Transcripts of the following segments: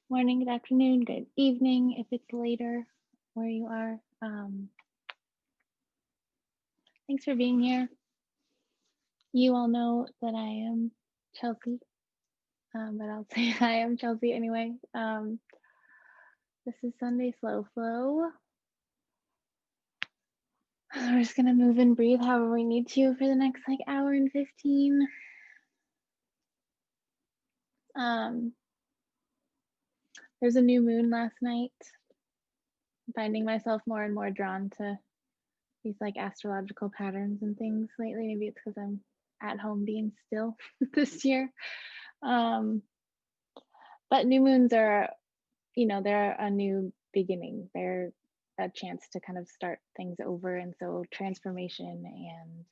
Morning, good afternoon, good evening if it's later where you are. Thanks for being here. You all know that I am Chelsea, but I'll say I am Chelsea anyway. This is Sunday Slow Flow. We're just gonna move and breathe however we need to for the next hour and 15. There's a new moon last night. I'm finding myself more and more drawn to these astrological patterns and things lately. Maybe it's because I'm at home being still this year. Um, but new moons are, they're a new beginning. They're a chance to kind of start things over. And so transformation and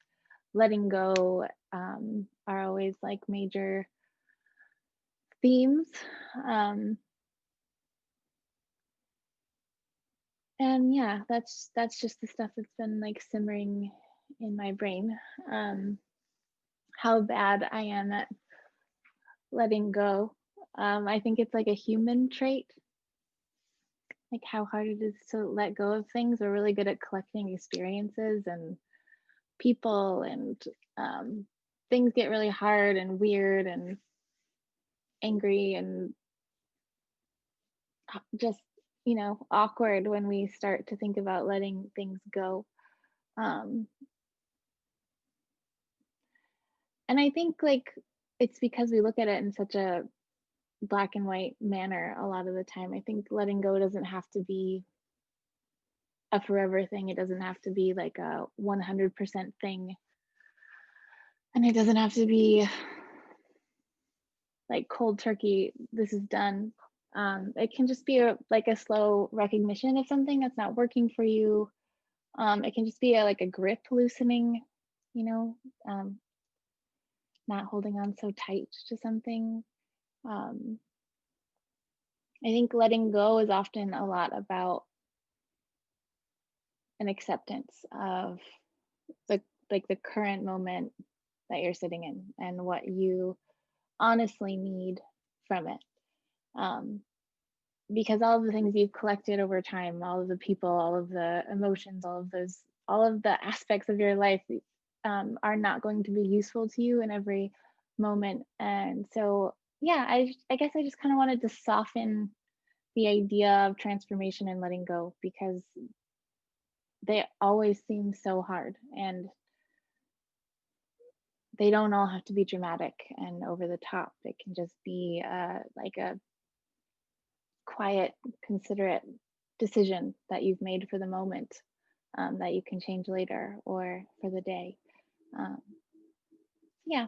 letting go are always major themes. And yeah, that's just the stuff that's been simmering in my brain. How bad I am at letting go. I think it's a human trait, how hard it is to let go of things. We're really good at collecting experiences and people, and things get really hard and weird and angry and just, awkward when we start to think about letting things go. And I think it's because we look at it in such a black and white manner a lot of the time. I think letting go doesn't have to be a forever thing. It doesn't have to be a 100% thing. And it doesn't have to be cold turkey, this is done. It can just be a slow recognition of something that's not working for you. It can just be a grip loosening, not holding on so tight to something. I think letting go is often a lot about an acceptance of the current moment that you're sitting in and what you honestly need from it. Because all of the things you've collected over time, all of the people, all of the emotions, all of the aspects of your life are not going to be useful to you in every moment. And so, yeah, I guess I just kind of wanted to soften the idea of transformation and letting go, because they always seem so hard, and they don't all have to be dramatic and over the top. It can just be a quiet, considerate decision that you've made for the moment, that you can change later or for the day. Yeah,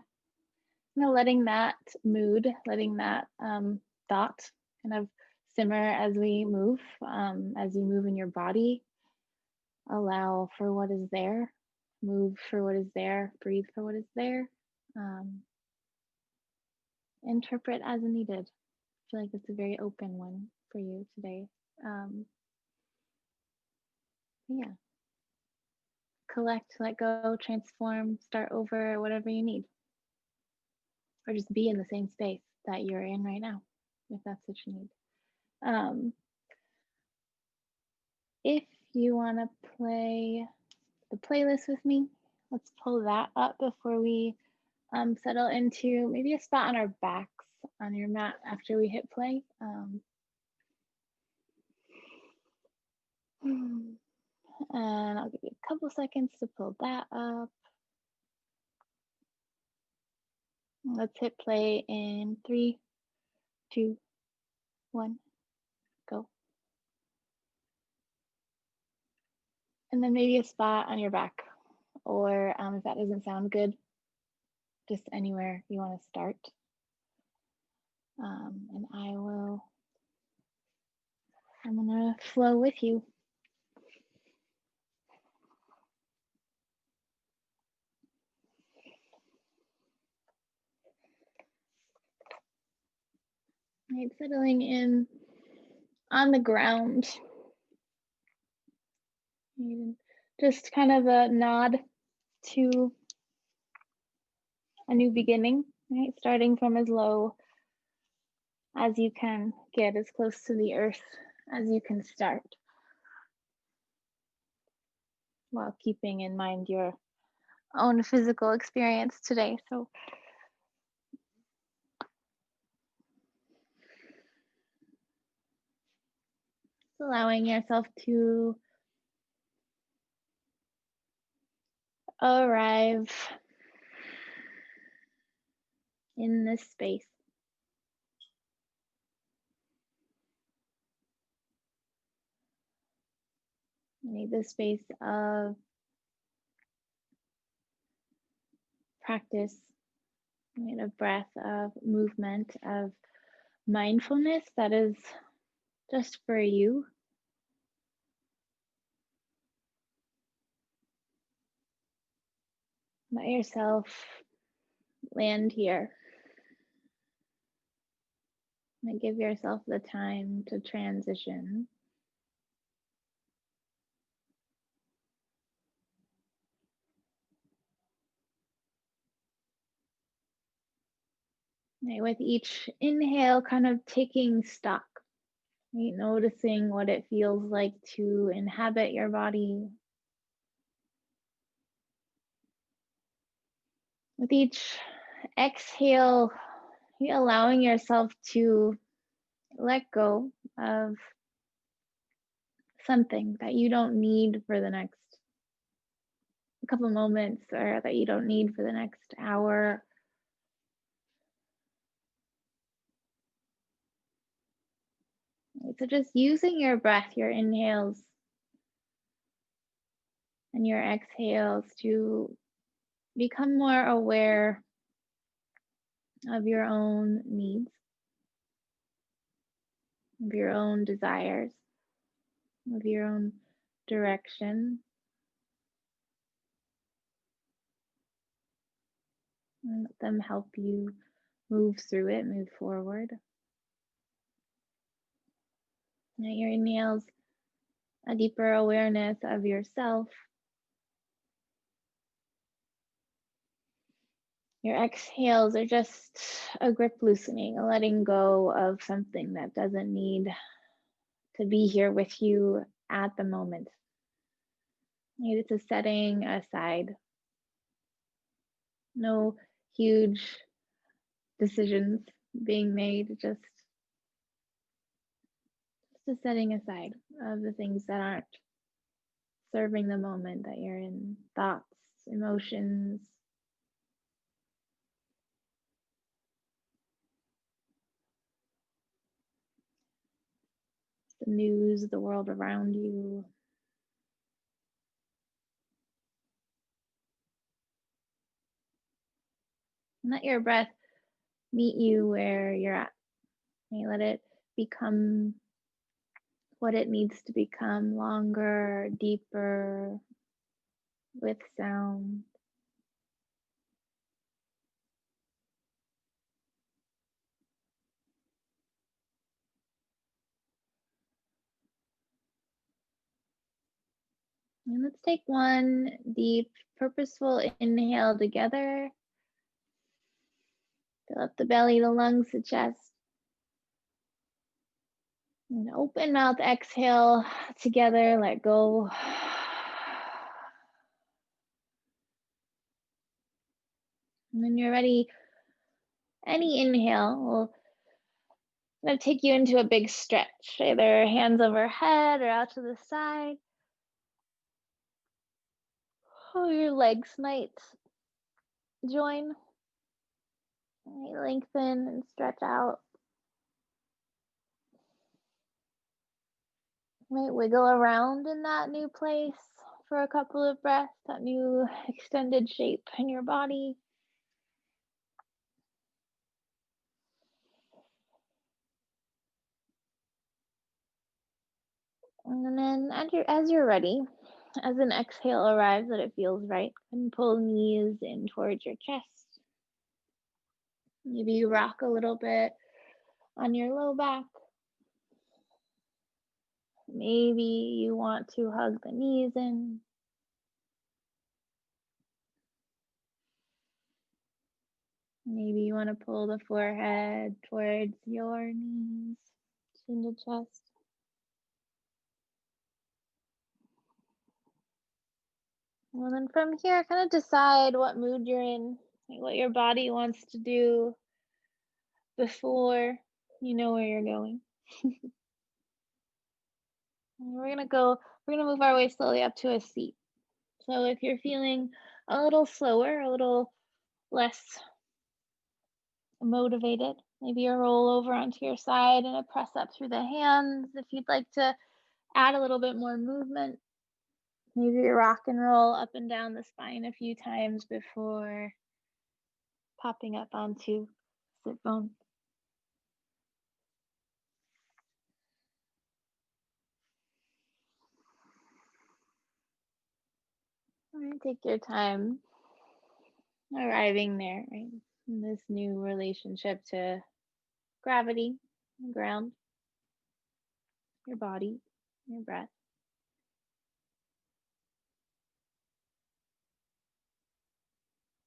letting that mood, letting that thought kind of simmer as we move, as you move in your body. Allow for what is there, move for what is there, breathe for what is there, interpret as needed. I feel like it's a very open one for you today. Yeah. Collect, let go, transform, start over, whatever you need. Or just be in the same space that you're in right now, if that's what you need. If you want to play the playlist with me, let's pull that up before we settle into maybe a spot on our backs on your mat after we hit play. And I'll give you a couple seconds to pull that up. Let's hit play in 3, 2, 1, go. And then maybe a spot on your back, or if that doesn't sound good, just anywhere you want to start. And I'm gonna flow with you. Right, settling in on the ground. Just kind of a nod to a new beginning, right? Starting from as low as you can. Get as close to the earth as you can start, while keeping in mind your own physical experience today. So allowing yourself to arrive in this space. Need the space of practice, right, of breath, of movement, of mindfulness that is just for you. Let yourself land here and give yourself the time to transition. Right, with each inhale, kind of taking stock, right, noticing what it feels like to inhabit your body. With each exhale, you're allowing yourself to let go of something that you don't need for the next couple moments, or that you don't need for the next hour. So just using your breath, your inhales and your exhales, to become more aware of your own needs, of your own desires, of your own direction, and let them help you move through it, move forward. Now your inhales, a deeper awareness of yourself. Your exhales are just a grip loosening, a letting go of something that doesn't need to be here with you at the moment. It's a setting aside. No huge decisions being made, just a setting aside of the things that aren't serving the moment that you're in. Thoughts, emotions, the news, the world around you. And let your breath meet you where you're at. You let it become what it needs to become, longer, deeper, with sound. And let's take one deep, purposeful inhale together. Fill up the belly, the lungs, the chest. And open mouth exhale together, let go. And when you're ready, any inhale will gonna take you into a big stretch, either hands overhead or out to the side. Oh, your legs might join. Lengthen and stretch out. Might wiggle around in that new place for a couple of breaths, that new extended shape in your body. And then as you're ready, as an exhale arrives that it feels right, and pull knees in towards your chest. Maybe you rock a little bit on your low back. Maybe you want to hug the knees in. Maybe you want to pull the forehead towards your knees, chin to chest. Well, then from here, kind of decide what mood you're in, like what your body wants to do before you know where you're going. And we're gonna move our way slowly up to a seat. So if you're feeling a little slower, a little less motivated, maybe you roll over onto your side and a press up through the hands. If you'd like to add a little bit more movement, maybe you rock and roll up and down the spine a few times before popping up onto sit bone. All right, take your time arriving there, right? In this new relationship to gravity, ground, your body, your breath.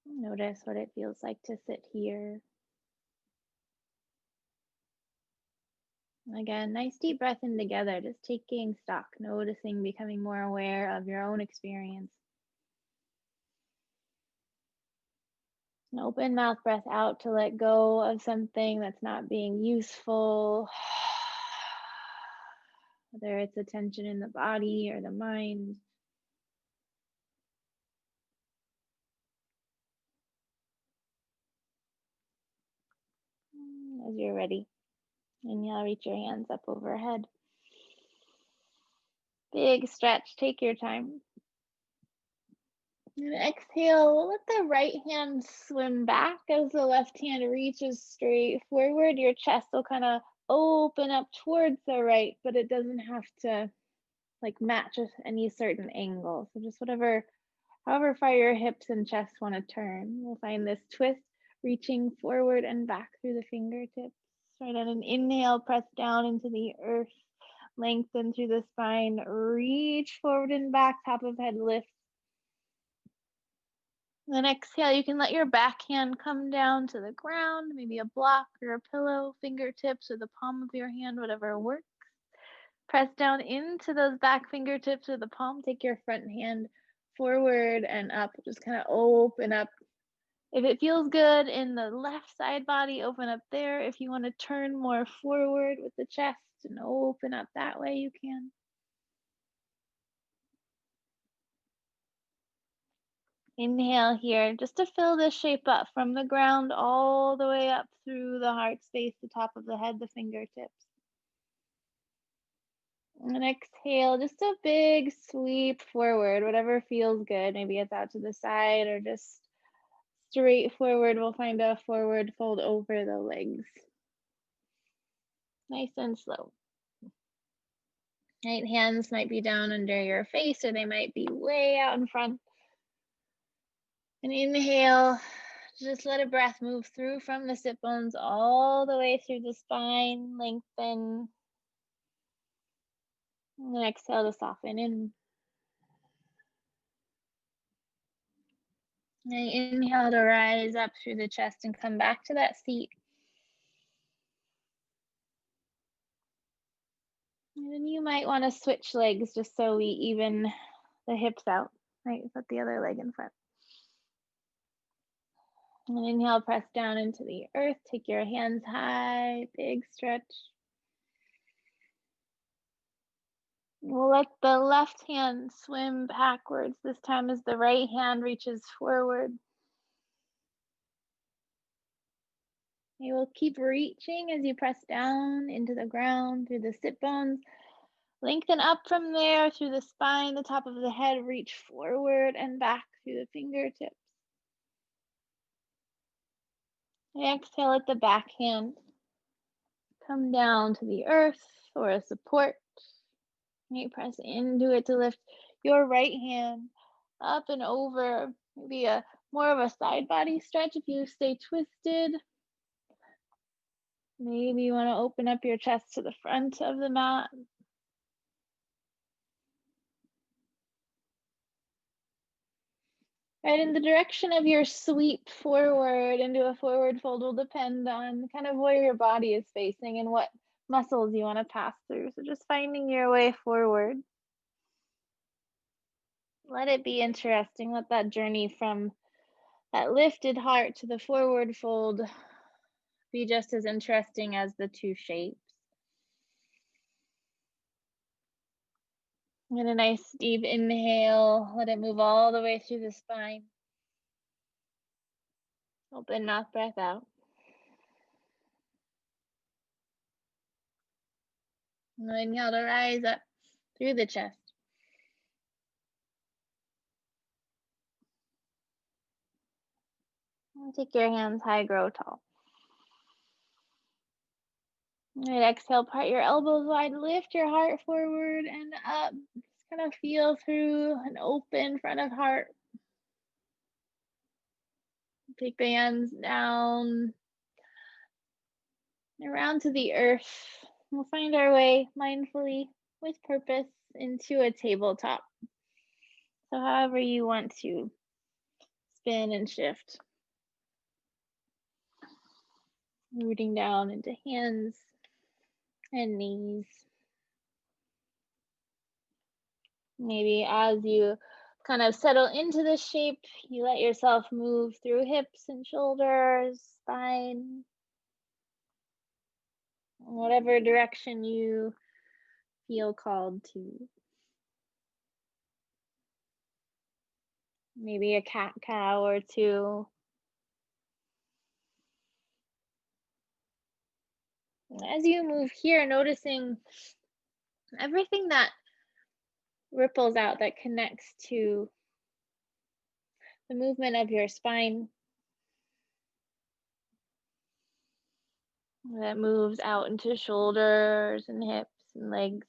Notice what it feels like to sit here. Again, nice deep breath in together, just taking stock, noticing, becoming more aware of your own experience. An open mouth breath out to let go of something that's not being useful, whether it's a tension in the body or the mind. As you're ready, inhale, reach your hands up overhead. Big stretch, take your time. And exhale, we'll let the right hand swim back as the left hand reaches straight forward. Your chest will kind of open up towards the right, but it doesn't have to like match with any certain angle. So just however far your hips and chest want to turn. We'll find this twist, reaching forward and back through the fingertips. Right on an inhale, press down into the earth, lengthen through the spine, reach forward and back, top of head lift. Then exhale, you can let your back hand come down to the ground, maybe a block or a pillow, fingertips or the palm of your hand, whatever works. Press down into those back fingertips or the palm. Take your front hand forward and up. Just kind of open up. If it feels good in the left side body, open up there. If you want to turn more forward with the chest and open up that way, you can. Inhale here, just to fill this shape up from the ground all the way up through the heart space, the top of the head, the fingertips. And exhale, just a big sweep forward, whatever feels good. Maybe it's out to the side or just straight forward. We'll find a forward fold over the legs. Nice and slow. Right, hands might be down under your face or they might be way out in front. And inhale, just let a breath move through from the sit bones all the way through the spine, lengthen. And then exhale to soften in. And inhale to rise up through the chest and come back to that seat. And then you might want to switch legs just so we even the hips out, right? Put the other leg in front. And inhale, press down into the earth. Take your hands high, big stretch. We'll let the left hand swim backwards. This time as the right hand reaches forward. You will keep reaching as you press down into the ground through the sit bones. Lengthen up from there through the spine, the top of the head, reach forward and back through the fingertips. Exhale, let the back hand come down to the earth or a support. You press into it to lift your right hand up and over, maybe a more of a side body stretch if you stay twisted. Maybe you want to open up your chest to the front of the mat. Right, and the direction of your sweep forward into a forward fold will depend on kind of where your body is facing and what muscles you want to pass through. So just finding your way forward. Let it be interesting. Let that journey from that lifted heart to the forward fold be just as interesting as the two shapes. Get a nice deep inhale. Let it move all the way through the spine. Open mouth breath out. And inhale to rise up through the chest. And take your hands high, grow tall. All right, exhale, part your elbows wide, lift your heart forward and up. Just kind of feel through an open front of heart. Take the hands down, around to the earth. We'll find our way mindfully with purpose into a tabletop. So however you want to spin and shift. Rooting down into hands and knees. Maybe as you kind of settle into this shape, you let yourself move through hips and shoulders, spine, whatever direction you feel called to. Maybe a cat-cow or two. As you move here, noticing everything that ripples out, that connects to the movement of your spine, that moves out into shoulders and hips and legs.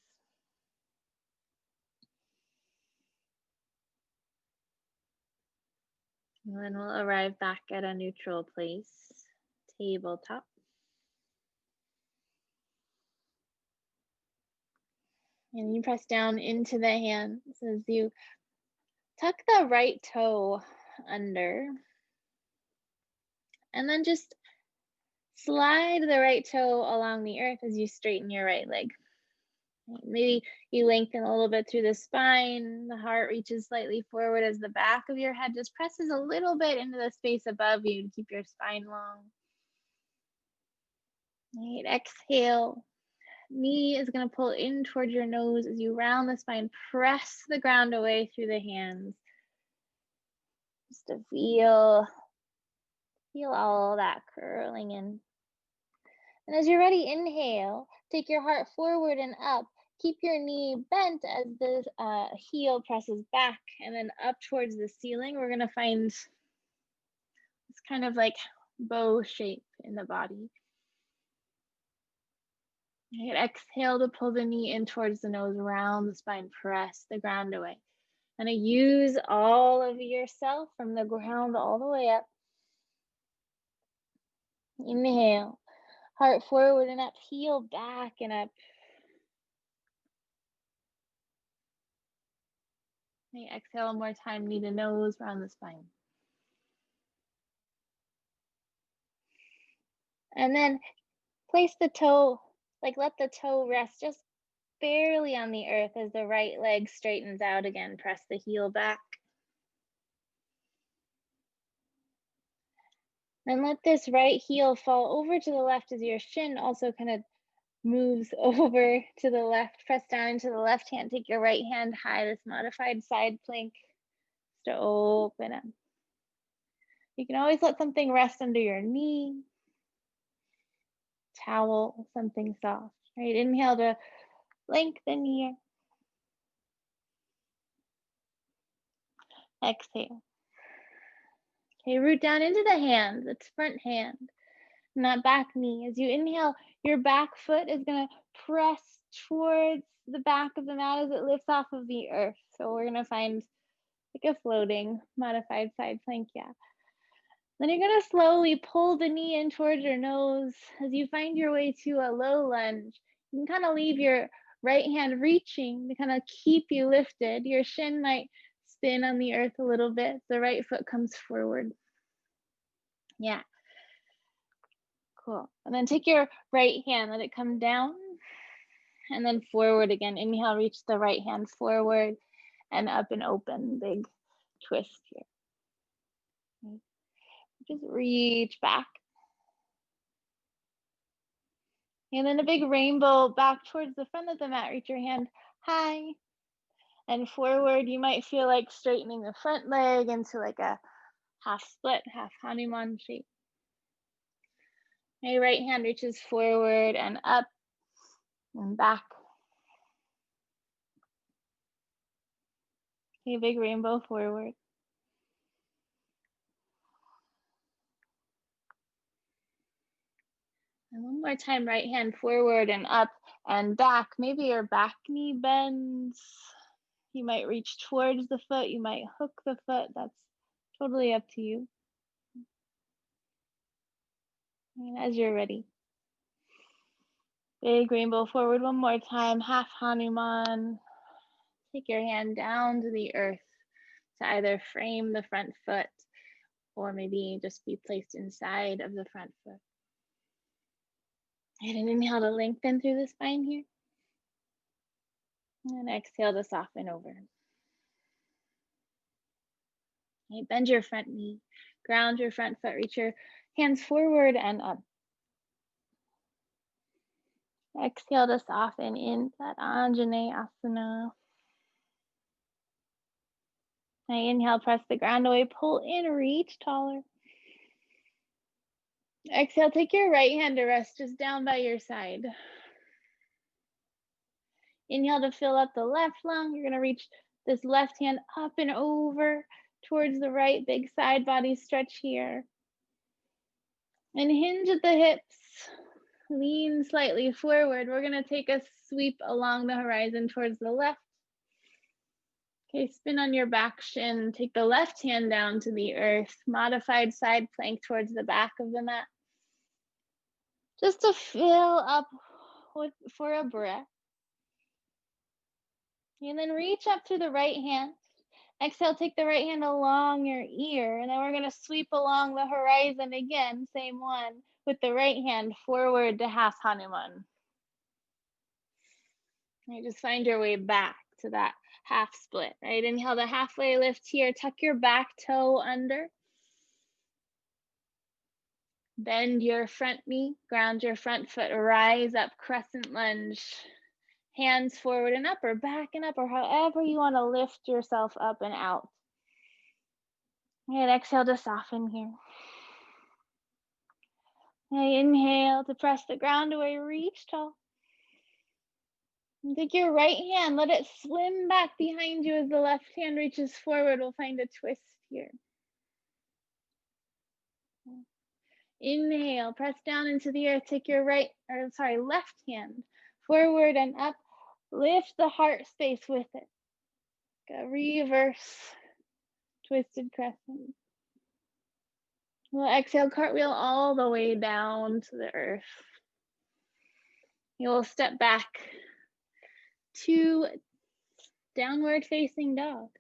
And then we'll arrive back at a neutral place, tabletop. And you press down into the hands as you tuck the right toe under. And then just slide the right toe along the earth as you straighten your right leg. Maybe you lengthen a little bit through the spine. The heart reaches slightly forward as the back of your head just presses a little bit into the space above you to keep your spine long. Right, exhale. Knee is going to pull in towards your nose as you round the spine. Press the ground away through the hands. Just to feel all that curling in. And as you're ready, inhale. Take your heart forward and up. Keep your knee bent as the heel presses back and then up towards the ceiling. We're going to find this kind of like bow shape in the body. Right, exhale to pull the knee in towards the nose, round the spine, press the ground away. And use all of yourself from the ground all the way up. Inhale, heart forward and up, heel back and up. Okay, exhale one more time, knee to nose, round the spine. And then place the toe, let the toe rest just barely on the earth as the right leg straightens out again. Press the heel back. Then let this right heel fall over to the left as your shin also kind of moves over to the left. Press down into the left hand. Take your right hand high, this modified side plank to open up. You can always let something rest under your knee, towel, something soft. Right, inhale to lengthen here. Exhale. Okay, root down into the hands, it's front hand, and that back knee. As you inhale, your back foot is going to press towards the back of the mat as it lifts off of the earth. So we're going to find like a floating modified side plank, yeah. Then you're going to slowly pull the knee in towards your nose as you find your way to a low lunge. You can kind of leave your right hand reaching to kind of keep you lifted. Your shin might spin on the earth a little bit. The right foot comes forward. Yeah. Cool. And then take your right hand, let it come down and then forward again. Inhale, reach the right hand forward and up and open. Big twist here. Just reach back. And then a big rainbow back towards the front of the mat. Reach your hand high and forward. You might feel like straightening the front leg into like a half split, half Hanuman shape. My right hand reaches forward and up and back. Okay, big rainbow forward. And one more time, right hand forward and up and back. Maybe your back knee bends. You might reach towards the foot. You might hook the foot. That's totally up to you. And as you're ready. Big rainbow forward one more time. Half Hanuman. Take your hand down to the earth to either frame the front foot or maybe just be placed inside of the front foot. And inhale to lengthen through the spine here. And exhale to soften over. Okay, bend your front knee, ground your front foot, reach your hands forward and up. Exhale to soften into that Anjaneyasana. Now inhale, press the ground away, pull in, reach taller. Exhale, take your right hand to rest just down by your side. Inhale to fill up the left lung. You're gonna reach this left hand up and over towards the right, big side body stretch here. And hinge at the hips, lean slightly forward. We're gonna take a sweep along the horizon towards the left. Okay, spin on your back shin, take the left hand down to the earth, modified side plank towards the back of the mat. Just to fill up for a breath. And then reach up to the right hand. Exhale, take the right hand along your ear, and then we're gonna sweep along the horizon again, same one, with the right hand forward to half Hanuman. And just find your way back to that half split, right? Inhale the halfway lift here, tuck your back toe under. Bend your front knee, ground your front foot, rise up, crescent lunge. Hands forward and up or back and up or however you want to lift yourself up and out. And exhale to soften here. And inhale to press the ground away, reach tall. And take your right hand, let it swim back behind you as the left hand reaches forward. We'll find a twist here. Inhale, press down into the earth, take your left hand forward and up. Lift the heart space with it. A reverse twisted crescent. We'll exhale, cartwheel all the way down to the earth. You will step back to downward facing dog.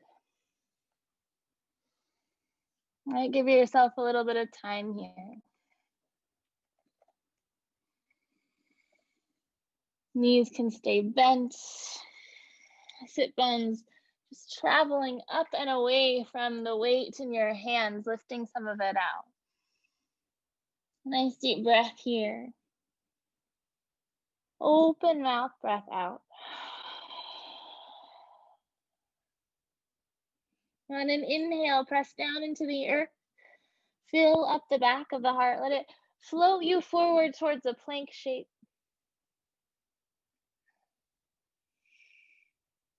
All right, give yourself a little bit of time here. Knees can stay bent. Sit bones just traveling up and away from the weight in your hands, lifting some of it out. Nice deep breath here. Open mouth, breath out. On an inhale, press down into the earth. Fill up the back of the heart. Let it float you forward towards a plank shape.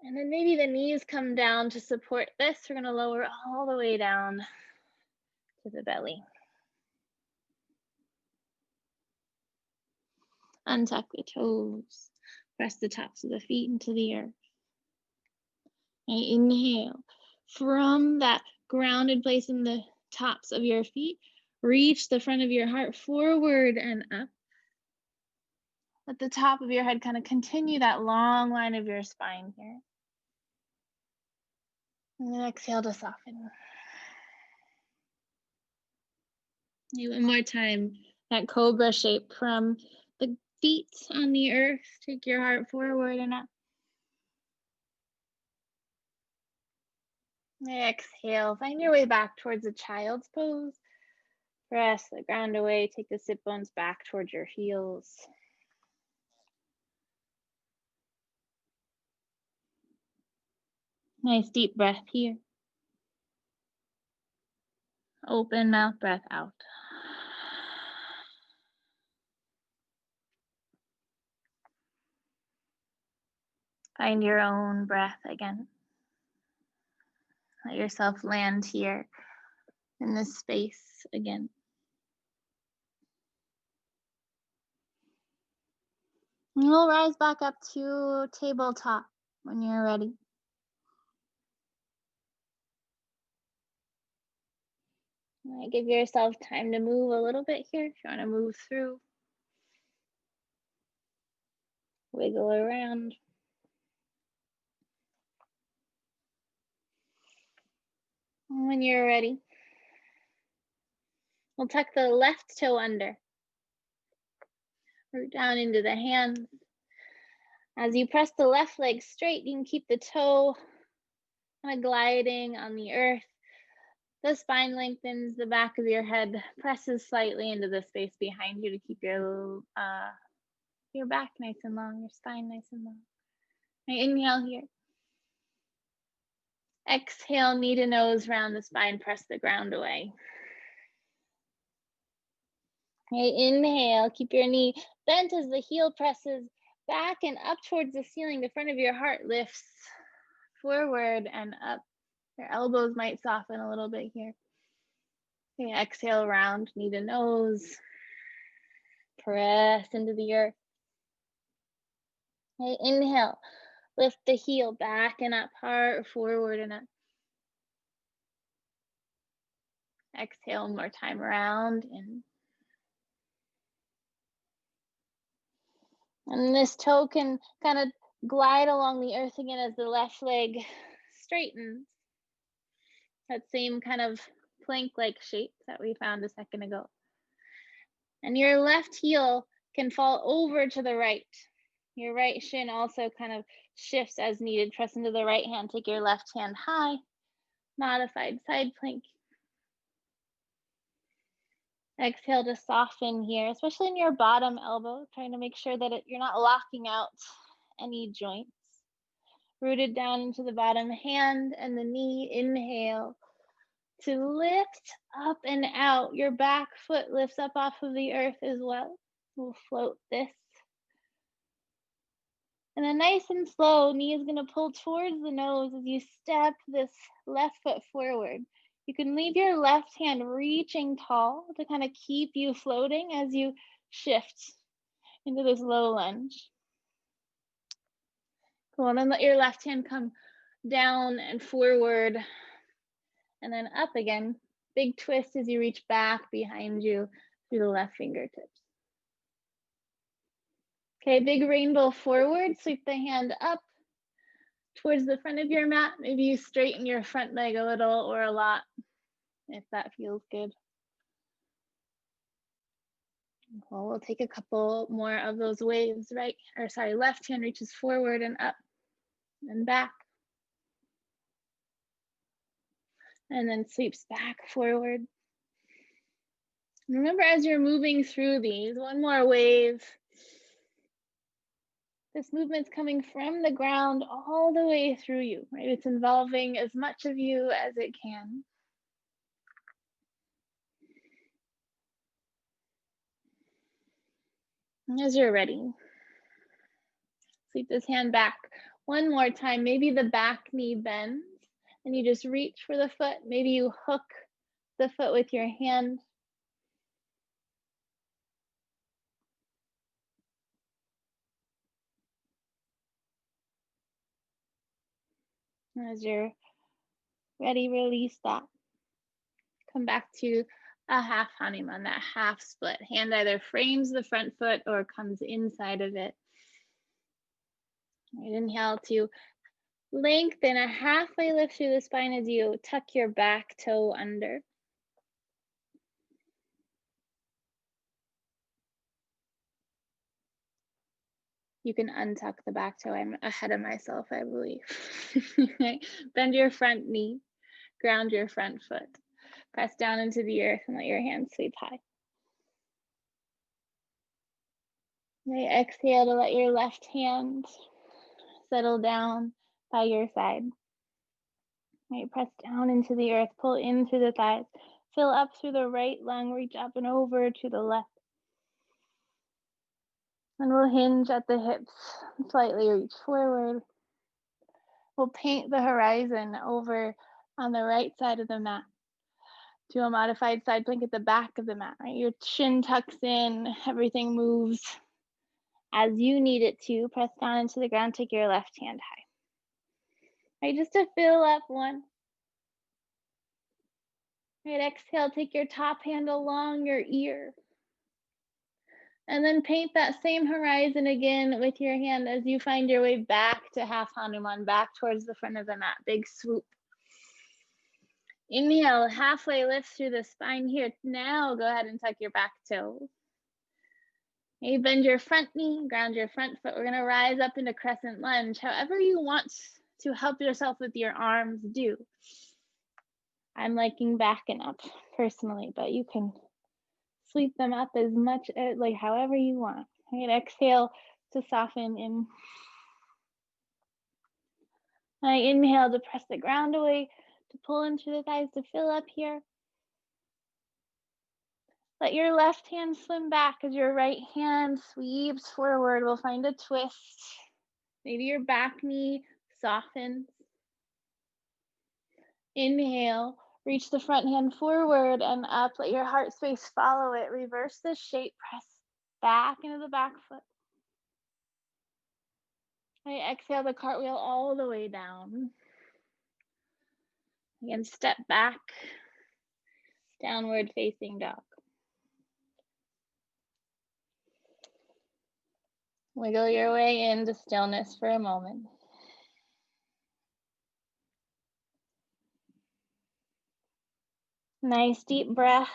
And then maybe the knees come down to support this. We're going to lower all the way down to the belly. Untuck the toes. Press the tops of the feet into the earth. And inhale. From that grounded place in the tops of your feet, reach the front of your heart forward and up. Let the top of your head kind of continue that long line of your spine here. And then exhale to soften. One more time, that cobra shape from the feet on the earth. Take your heart forward and up. Exhale, find your way back towards a child's pose. Press the ground away, take the sit bones back towards your heels. Nice deep breath here. Open mouth breath out. Find your own breath again. Let yourself land here in this space again. And you'll rise back up to tabletop when you're ready. Give yourself time to move a little bit here if you want to move through. Wiggle around. And when you're ready, we'll tuck the left toe under. Root down into the hands. As you press the left leg straight, you can keep the toe kind of gliding on the earth. The spine lengthens, the back of your head presses slightly into the space behind you to keep your back nice and long, your spine nice and long. Inhale here. Exhale, knee to nose, round the spine, press the ground away. Inhale, keep your knee bent as the heel presses back and up towards the ceiling. The front of your heart lifts forward and up. Your elbows might soften a little bit here. Exhale, round, knee to nose. Press into the earth. Inhale, lift the heel back and up, heart forward and up. Exhale, one more time, round in. And this toe can kind of glide along the earth again as the left leg straightens. That same kind of plank-like shape that we found a second ago. And your left heel can fall over to the right. Your right shin also kind of shifts as needed. Press into the right hand. Take your left hand high. Modified side plank. Exhale to soften here, especially in your bottom elbow. Trying to make sure that you're not locking out any joints. Rooted down into the bottom hand and the knee. Inhale to lift up and out. Your back foot lifts up off of the earth as well. We'll float this. And then nice and slow, knee is going to pull towards the nose as you step this left foot forward. You can leave your left hand reaching tall to kind of keep you floating as you shift into this low lunge. Cool, and then let your left hand come down and forward and then up again. Big twist as you reach back behind you through the left fingertips. Okay, big rainbow forward, sweep the hand up towards the front of your mat. Maybe you straighten your front leg a little or a lot, if that feels good. Well, we'll take a couple more of those waves, left hand reaches forward and up and back. And then sweeps back forward. Remember, as you're moving through these, one more wave. This movement's coming from the ground all the way through you, right? It's involving as much of you as it can. And as you're ready, sweep this hand back one more time. Maybe the back knee bends and you just reach for the foot. Maybe you hook the foot with your hand. As you're ready, release that. Come back to a half Hanuman, that half split. Hand either frames the front foot or comes inside of it. Right, inhale to Lengthen a halfway lift through the spine as you tuck your back toe under. You can untuck the back toe. I'm ahead of myself, I believe. Bend your front knee, ground your front foot. Press down into the earth and let your hands sweep high. Exhale to let your left hand settle down by your side. Press down into the earth, pull in through the thighs, fill up through the right lung, reach up and over to the left. And we'll hinge at the hips, slightly reach forward. We'll paint the horizon over on the right side of the mat to a modified side plank at the back of the mat. Your shin tucks in, everything moves as you need it to. Press down into the ground, take your left hand high. Just to fill up one. Exhale, take your top hand along your ear. And then paint that same horizon again with your hand as you find your way back to half Hanuman, back towards the front of the mat. Big swoop. Inhale, halfway lift through the spine here. Now go ahead and tuck your back toe. Bend your front knee, ground your front foot. We're going to rise up into Crescent Lunge. However you want to help yourself with your arms, do. I'm liking backing up personally, but you can sweep them up as much, like however you want. Exhale to soften in. Inhale to press the ground away, to pull into the thighs, to fill up here. Let your left hand swim back as your right hand sweeps forward. We'll find a twist. Maybe your back knee softens. Inhale, reach the front hand forward and up. Let your heart space follow it. Reverse the shape, press back into the back foot. Exhale the cartwheel all the way down. Again, step back, downward facing dog. Wiggle your way into stillness for a moment. Nice deep breath.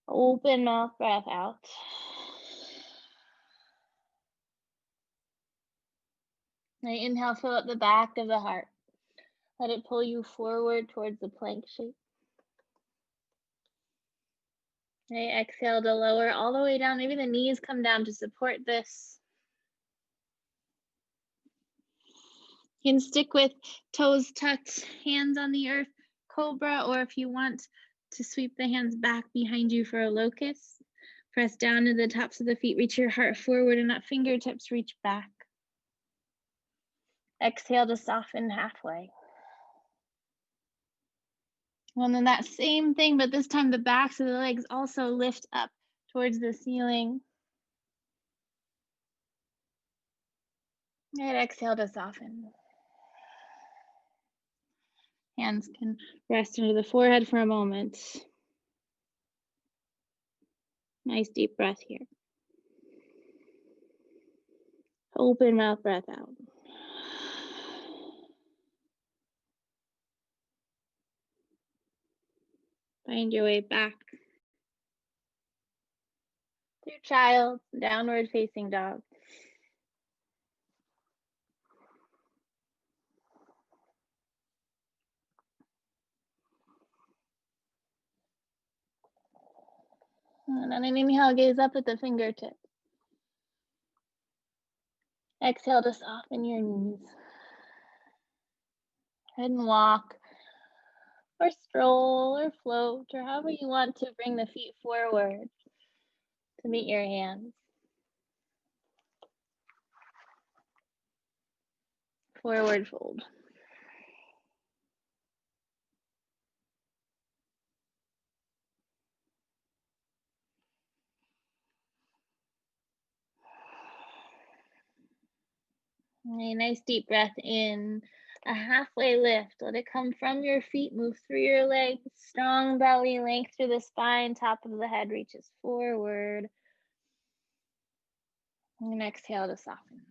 Open mouth breath out. Inhale, fill up the back of the heart. Let it pull you forward towards the plank shape. Exhale to lower all the way down. Maybe the knees come down to support this. You can stick with toes tucked, hands on the earth, cobra, or if you want to sweep the hands back behind you for a locust, press down to the tops of the feet, reach your heart forward and up, fingertips reach back. Exhale to soften halfway. And then that same thing, but this time the backs of the legs also lift up towards the ceiling. And exhale to soften. Hands can rest under the forehead for a moment. Nice deep breath here. Open mouth breath out. Find your way back through child, downward facing dog. And on an inhale, gaze up at the fingertips. Exhale to soften your knees. Head and walk, or stroll, or float, or however you want to bring the feet forward to meet your hands. Forward fold. A nice deep breath in, a halfway lift. Let it come from your feet, move through your legs, strong belly length through the spine, top of the head reaches forward. And exhale to soften.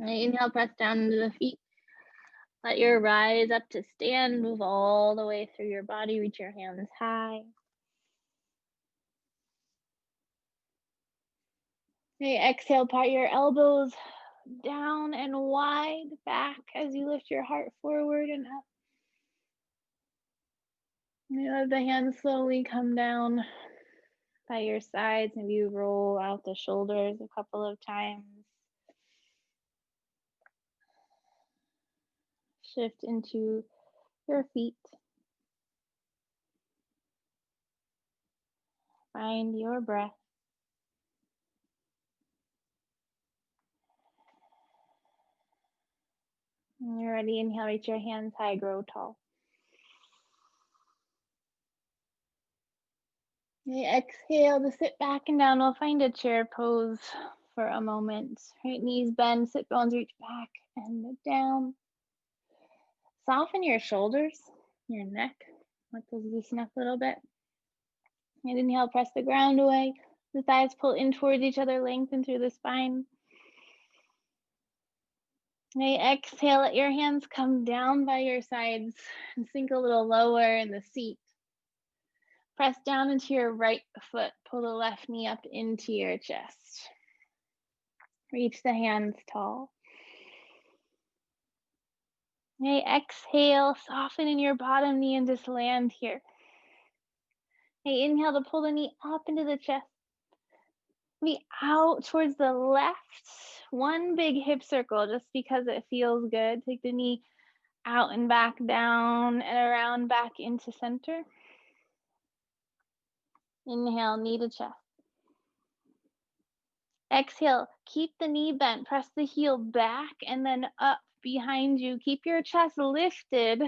Inhale, press down into the feet. Let your rise up to stand move all the way through your body. Reach your hands high. Exhale, part your elbows down and wide back as you lift your heart forward and up. Let the hands slowly come down by your sides. Maybe you roll out the shoulders a couple of times. Shift into your feet. Find your breath. When you're ready, inhale, reach your hands high, grow tall. Exhale to sit back and down. We'll find a chair pose for a moment. Right knees bend, sit bones reach back and down. Soften your shoulders, your neck. Let those loosen up a little bit. And inhale, press the ground away. The thighs pull in towards each other, lengthen through the spine. Exhale, let your hands come down by your sides and sink a little lower in the seat. Press down into your right foot. Pull the left knee up into your chest. Reach the hands tall. Exhale, soften in your bottom knee and just land here. Inhale to pull the knee up into the chest. Be out towards the left. One big hip circle just because it feels good. Take the knee out and back, down and around, back into center. Inhale, knee to chest. Exhale, keep the knee bent. Press the heel back and then up behind you. Keep your chest lifted.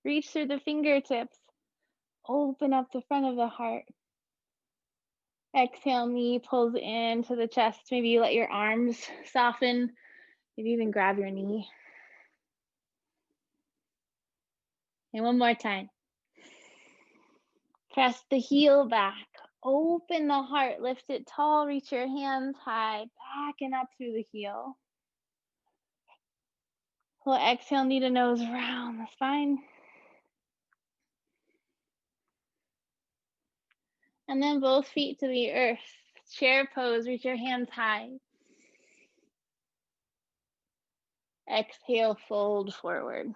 Reach through the fingertips. Open up the front of the heart. Exhale, knee pulls into the chest. Maybe you let your arms soften. Maybe even grab your knee. And one more time. Press the heel back. Open the heart. Lift it tall. Reach your hands high. Back and up through the heel. We'll exhale, knee to nose around the spine. And then both feet to the earth. Chair pose. Reach your hands high. Exhale, fold forward.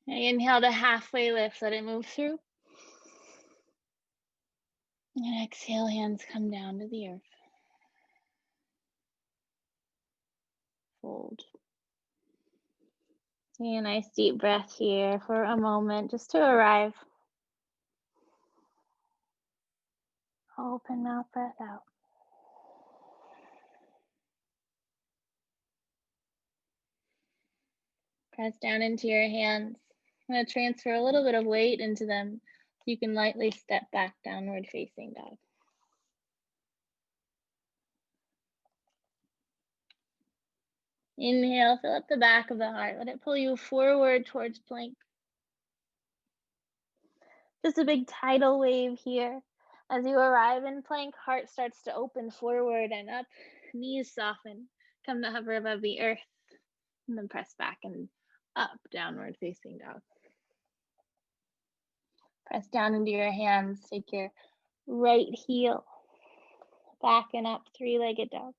Inhale to halfway lift. Let it move through. And exhale, hands come down to the earth. Fold. Take a nice deep breath here for a moment just to arrive. Open mouth, breath out. Press down into your hands. I'm going to transfer a little bit of weight into them so you can lightly step back, downward facing dog. Inhale, fill up the back of the heart. Let it pull you forward towards plank. Just a big tidal wave here. As you arrive in plank, heart starts to open forward and up. Knees soften. Come to hover above the earth. And then press back and up, downward facing dog. Press down into your hands. Take your right heel back and up, three-legged dog.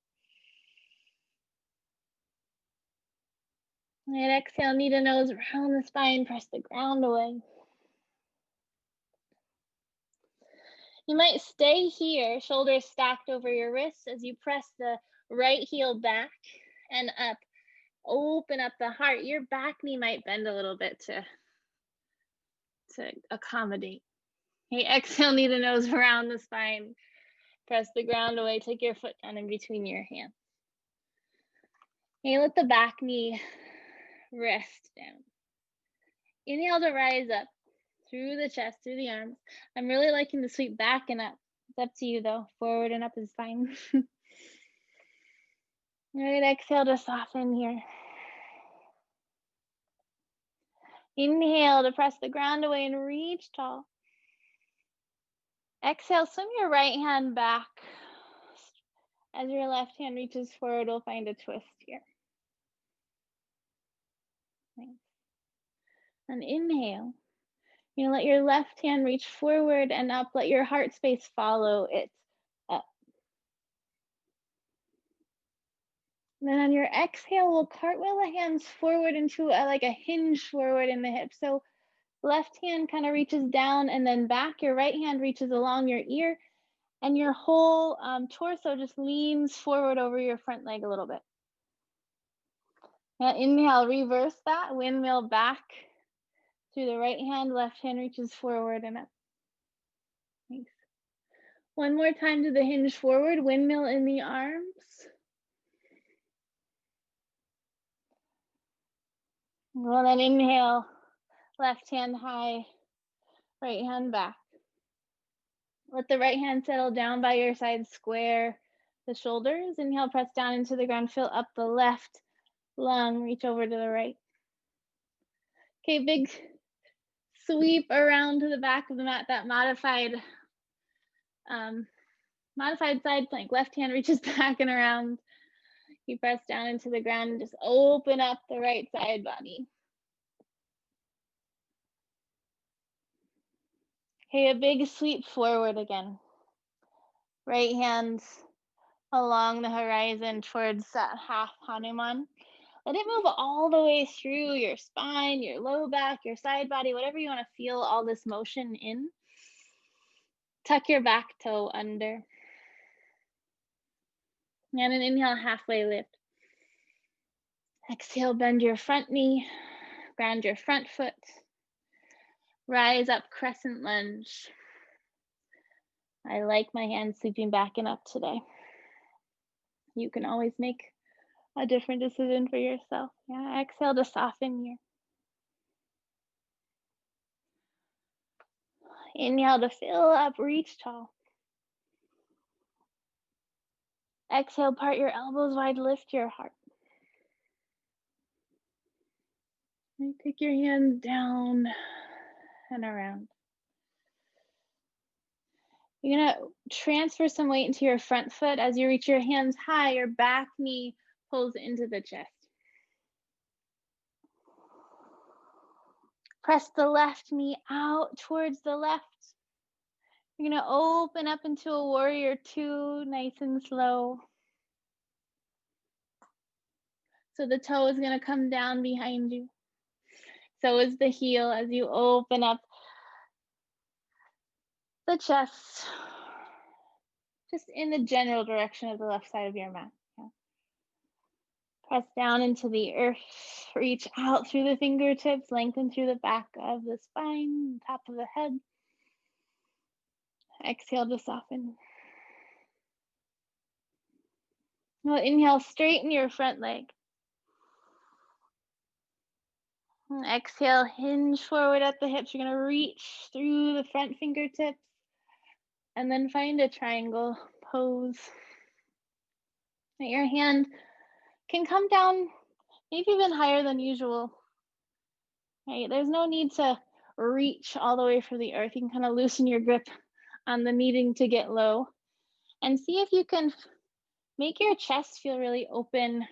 And exhale, knee to nose around the spine. Press the ground away. You might stay here, shoulders stacked over your wrists as you press the right heel back and up. Open up the heart. Your back knee might bend a little bit to accommodate. Exhale, knee to nose around the spine. Press the ground away. Take your foot down in between your hands. Let the back knee rest down. Inhale to rise up through the chest, through the arms. I'm really liking the sweep back and up. It's up to you though. Forward and up is fine. All right, exhale to soften here. Inhale to press the ground away and reach tall. Exhale, swim your right hand back As your left hand reaches forward, we'll find a twist here. Nice. And inhale. You know, let your left hand reach forward and up. Let your heart space follow it up. And then on your exhale, we'll cartwheel the hands forward into like a hinge forward in the hips. So left hand kind of reaches down and then back. Your right hand reaches along your ear, and your whole torso just leans forward over your front leg a little bit. Now inhale, reverse that, windmill back through the right hand, left hand reaches forward and up. Nice. One more time to the hinge forward, windmill in the arms. Well, then inhale, left hand high, right hand back. Let the right hand settle down by your side, square the shoulders. Inhale, press down into the ground, fill up the left lung, reach over to the right. Okay, big sweep around to the back of the mat, that modified side plank. Left hand reaches back and around. You press down into the ground and just open up the right side body. Okay, a big sweep forward again. Right hand along the horizon towards that half Hanuman. Let it move all the way through your spine, your low back, your side body, whatever you want to feel all this motion in. Tuck your back toe under. And an inhale, halfway lift. Exhale, bend your front knee, ground your front foot. Rise up, crescent lunge. I like my hands sweeping back and up today. You can always make a different decision for yourself. Yeah, exhale to soften here. Inhale to fill up, reach tall. Exhale, part your elbows wide, lift your heart. And take your hands down and around. You're gonna transfer some weight into your front foot. As you reach your hands high, your back knee pulls into the chest. Press the left knee out towards the left. You're gonna open up into a warrior two, nice and slow. So the toe is gonna come down behind you. So is the heel as you open up the chest, just in the general direction of the left side of your mat. Yeah. Press down into the earth, reach out through the fingertips, lengthen through the back of the spine, top of the head. Exhale to soften. Now inhale, straighten your front leg. And exhale, hinge forward at the hips. You're gonna reach through the front fingertips and then find a triangle pose. Your hand can come down maybe even higher than usual. Right? There's no need to reach all the way for the earth. You can kind of loosen your grip on the needing to get low and see if you can make your chest feel really open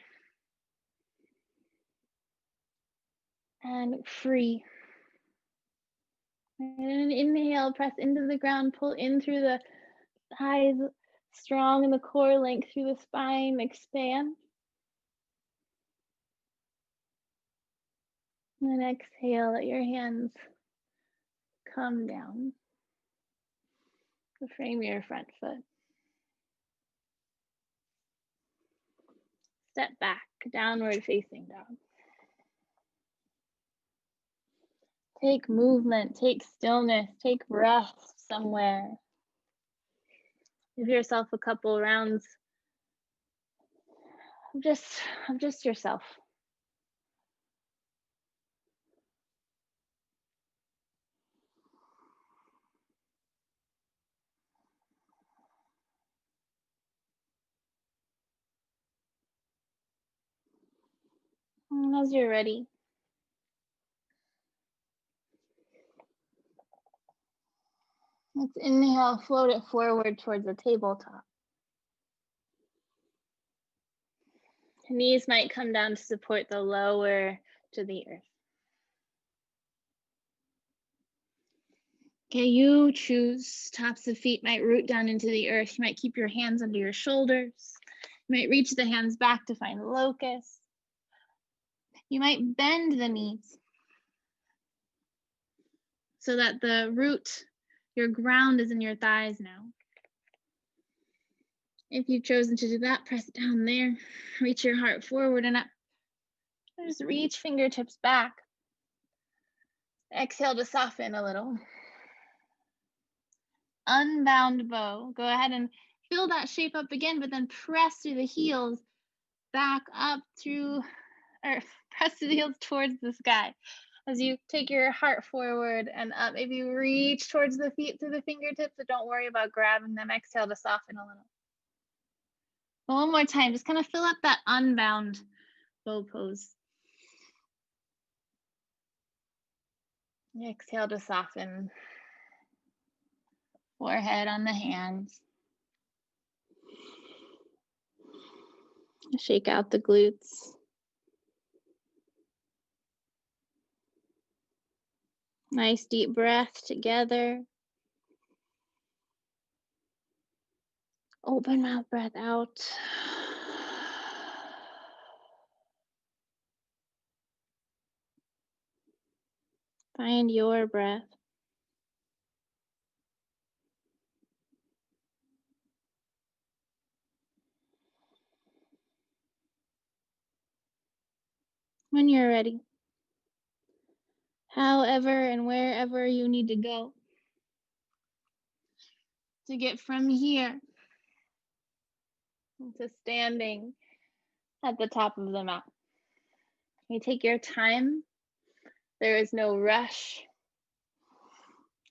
and free. And inhale, press into the ground, pull in through the thighs, strong in the core, length through the spine, expand. And then exhale, let your hands come down to frame your front foot. Step back, downward facing dog. Take movement, take stillness, take breath somewhere. Give yourself a couple rounds of just yourself. And as you're ready, let's inhale, float it forward towards the tabletop. Knees might come down to support the lower to the earth. Okay, you choose. Tops of feet might root down into the earth. You might keep your hands under your shoulders. You might reach the hands back to find locust. You might bend the knees so that the root, your ground, is in your thighs now. If you've chosen to do that, press down there. Reach your heart forward and up. Just reach fingertips back. Exhale to soften a little. Unbound bow. Go ahead and fill that shape up again, but then press through the heels back up through, or press through the heels towards the sky. As you take your heart forward and up, maybe reach towards the feet through the fingertips, but don't worry about grabbing them. Exhale to soften a little. But one more time, just kind of fill up that unbound bow pose. Exhale to soften. Forehead on the hands. Shake out the glutes. Nice deep breath together. Open mouth breath out. Find your breath. When you're ready, however and wherever you need to go to get from here to standing at the top of the mat. You take your time. There is no rush.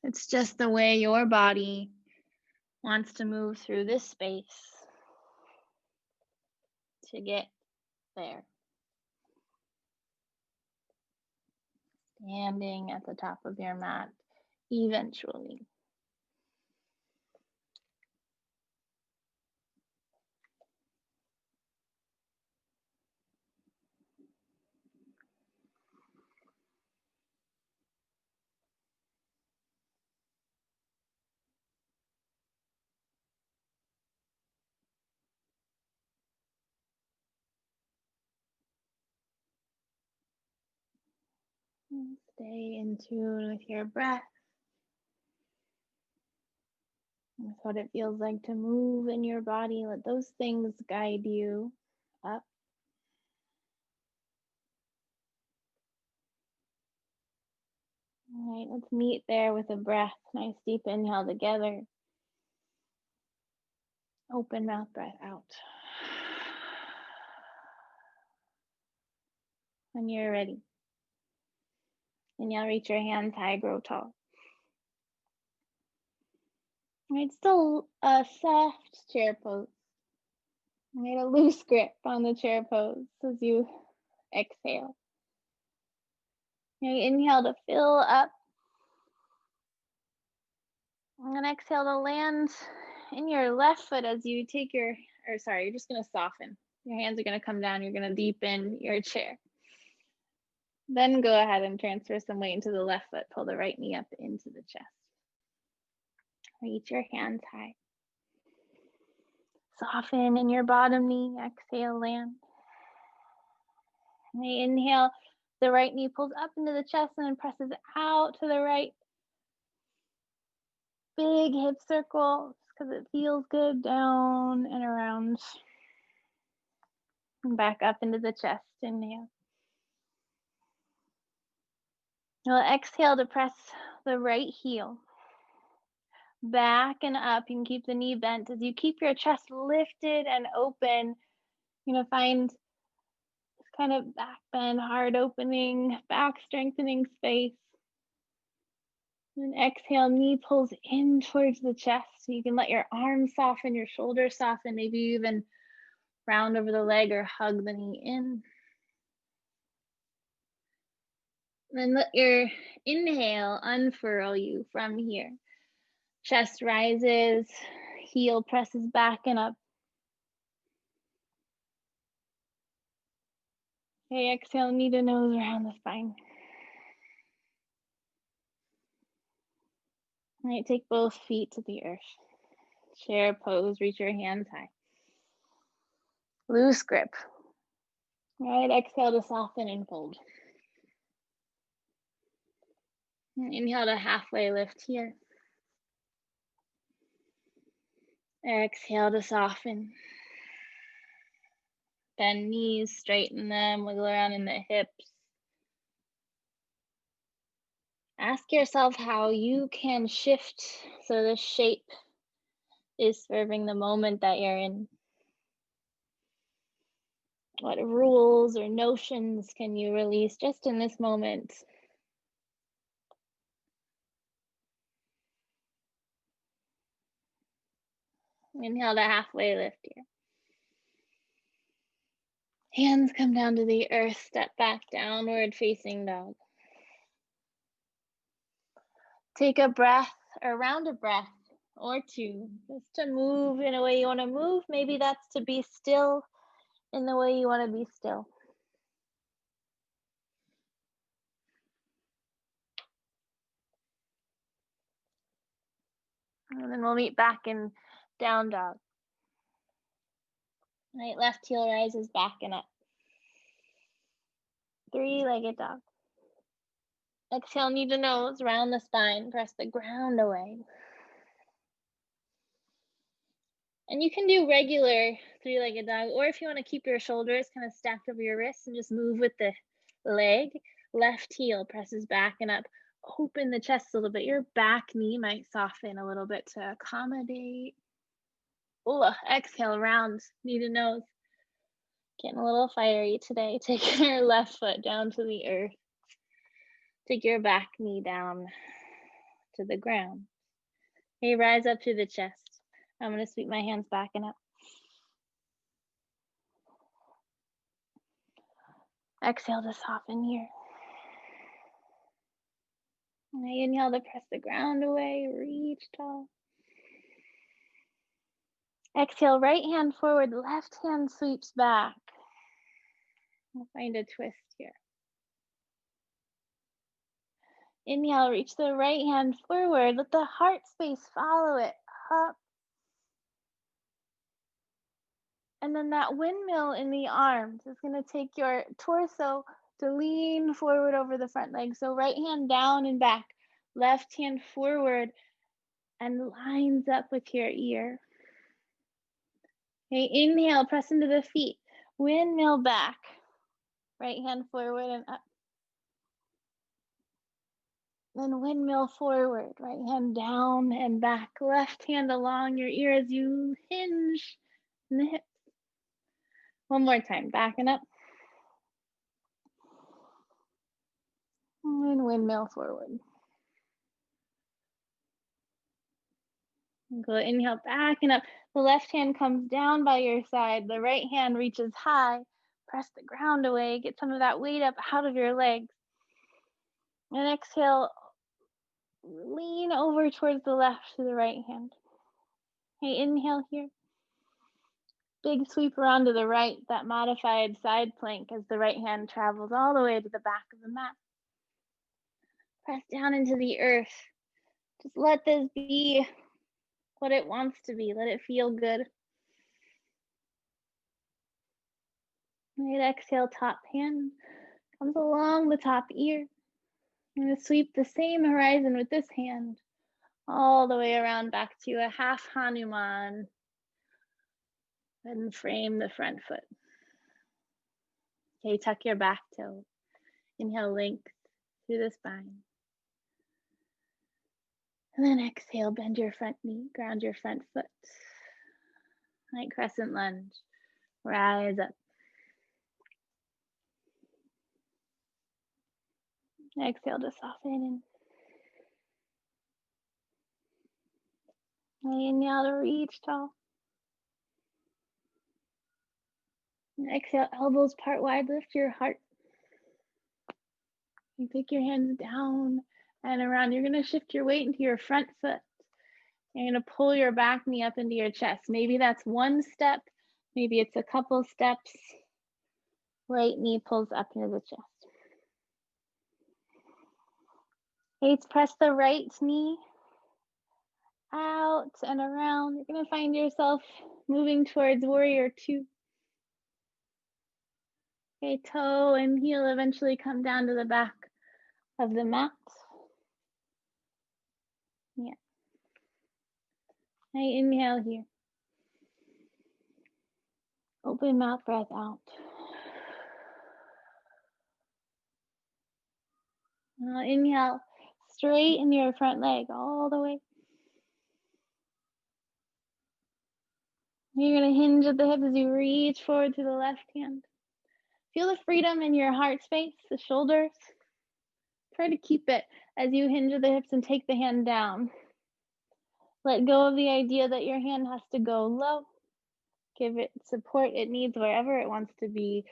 It's just the way your body wants to move through this space to get there. Standing at the top of your mat eventually. Stay in tune with your breath, with what it feels like to move in your body. Let those things guide you up. All right, let's meet there with a breath. Nice deep inhale together. Open mouth breath out. When you're ready, inhale, reach your hands high, grow tall. All right, still a soft chair pose. All right, a loose grip on the chair pose as you exhale. All right, inhale to fill up. And exhale to land in your left foot as you take your, you're just going to soften. Your hands are going to come down. You're going to deepen your chair. Then go ahead and transfer some weight into the left foot. Pull the right knee up into the chest. Reach your hands high. Soften in your bottom knee. Exhale, land. Inhale, the right knee pulls up into the chest and then presses out to the right. Big hip circle, because it feels good, down and around. And back up into the chest. Inhale. Now exhale to press the right heel back and up. You can keep the knee bent. As you keep your chest lifted and open, you're going to find this kind of back bend, heart opening, back strengthening space. And exhale, knee pulls in towards the chest. So you can let your arms soften, your shoulders soften, maybe you even round over the leg or hug the knee in. Then let your inhale unfurl you from here. Chest rises, heel presses back and up. Okay, exhale, knee to nose around the spine. All right, take both feet to the earth. Chair pose, reach your hands high. Loose grip. All right, exhale to soften and fold. Inhale to halfway lift here. Exhale to soften. Bend knees, straighten them, wiggle around in the hips. Ask yourself how you can shift so the shape is serving the moment that you're in. What rules or notions can you release just in this moment? Inhale to halfway lift here. Hands come down to the earth, step back, downward facing dog. Take a breath, around a breath or two, just to move in a way you want to move. Maybe that's to be still in the way you want to be still. And then we'll meet back in down dog. Right, left heel rises back and up. Three-legged dog. Exhale, knee to nose, round the spine, press the ground away. And you can do regular three-legged dog, or if you want to keep your shoulders kind of stacked over your wrists and just move with the leg, left heel presses back and up. Open the chest a little bit. Your back knee might soften a little bit to accommodate. Exhale, round, knee to nose. Getting a little fiery today. Take your left foot down to the earth. Take your back knee down to the ground. Okay, rise up to the chest. I'm going to sweep my hands back and up. Exhale to soften here. And I inhale to press the ground away, reach tall. Exhale, right hand forward, left hand sweeps back. We'll find a twist here. Inhale, reach the right hand forward. Let the heart space follow it up. And then that windmill in the arms is going to take your torso to lean forward over the front leg. So right hand down and back, left hand forward and lines up with your ear. Okay, inhale, press into the feet. Windmill back. Right hand forward and up. Then windmill forward. Right hand down and back. Left hand along your ear as you hinge in the hips. One more time. Back and up. And windmill forward. Go inhale, back and up. The left hand comes down by your side. The right hand reaches high. Press the ground away. Get some of that weight up out of your legs. And exhale, lean over towards the left to the right hand. Okay, inhale here. Big sweep around to the right, that modified side plank as the right hand travels all the way to the back of the mat. Press down into the earth. Just let this be what it wants to be. Let it feel good. Right, exhale, top hand comes along the top ear. I'm going to sweep the same horizon with this hand all the way around back to a half Hanuman and frame the front foot. Okay, tuck your back toe. Inhale, length through the spine. And then exhale, bend your front knee, ground your front foot. Like crescent lunge, rise up. Exhale to soften and inhale to reach tall. And exhale, elbows part wide, lift your heart. You take your hands down and around. You're going to shift your weight into your front foot. You're going to pull your back knee up into your chest. Maybe that's one step. Maybe it's a couple steps. Right knee pulls up into the chest. Okay, press the right knee out and around. You're going to find yourself moving towards warrior two. Okay, toe and heel eventually come down to the back of the mat. Yeah. I inhale here. Open mouth breath out. Inhale, straighten your front leg all the way. You're going to hinge at the hip as you reach forward to the left hand. Feel the freedom in your heart space, the shoulders. Try to keep it as you hinge at the hips and take the hand down. Let go of the idea that your hand has to go low. Give it support it needs wherever it wants to be.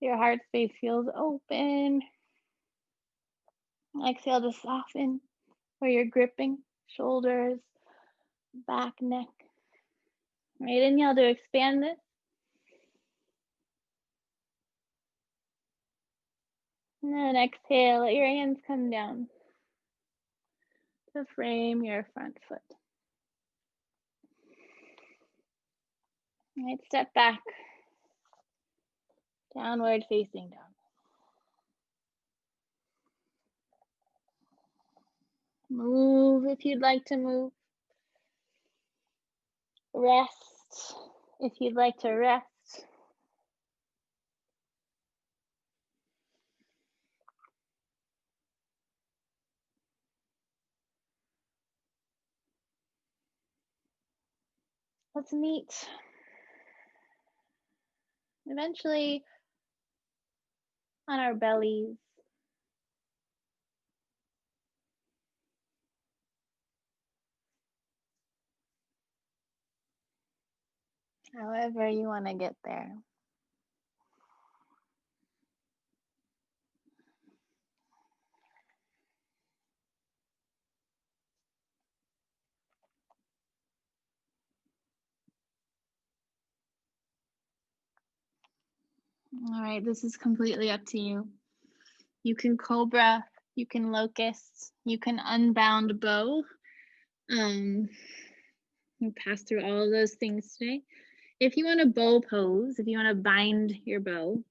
Your heart space feels open. Exhale to soften where you're gripping, shoulders, back, neck. Right, inhale to expand this. And then exhale, let your hands come down to frame your front foot. Right, step back, downward facing dog. Move if you'd like to move. Rest if you'd like to rest. Let's meet eventually on our bellies. However you want to get there. All right, this is completely up to you. You can cobra, you can locust, you can unbound bow. We'll pass through all of those things today. If you want to bow pose, if you want to bind your bow,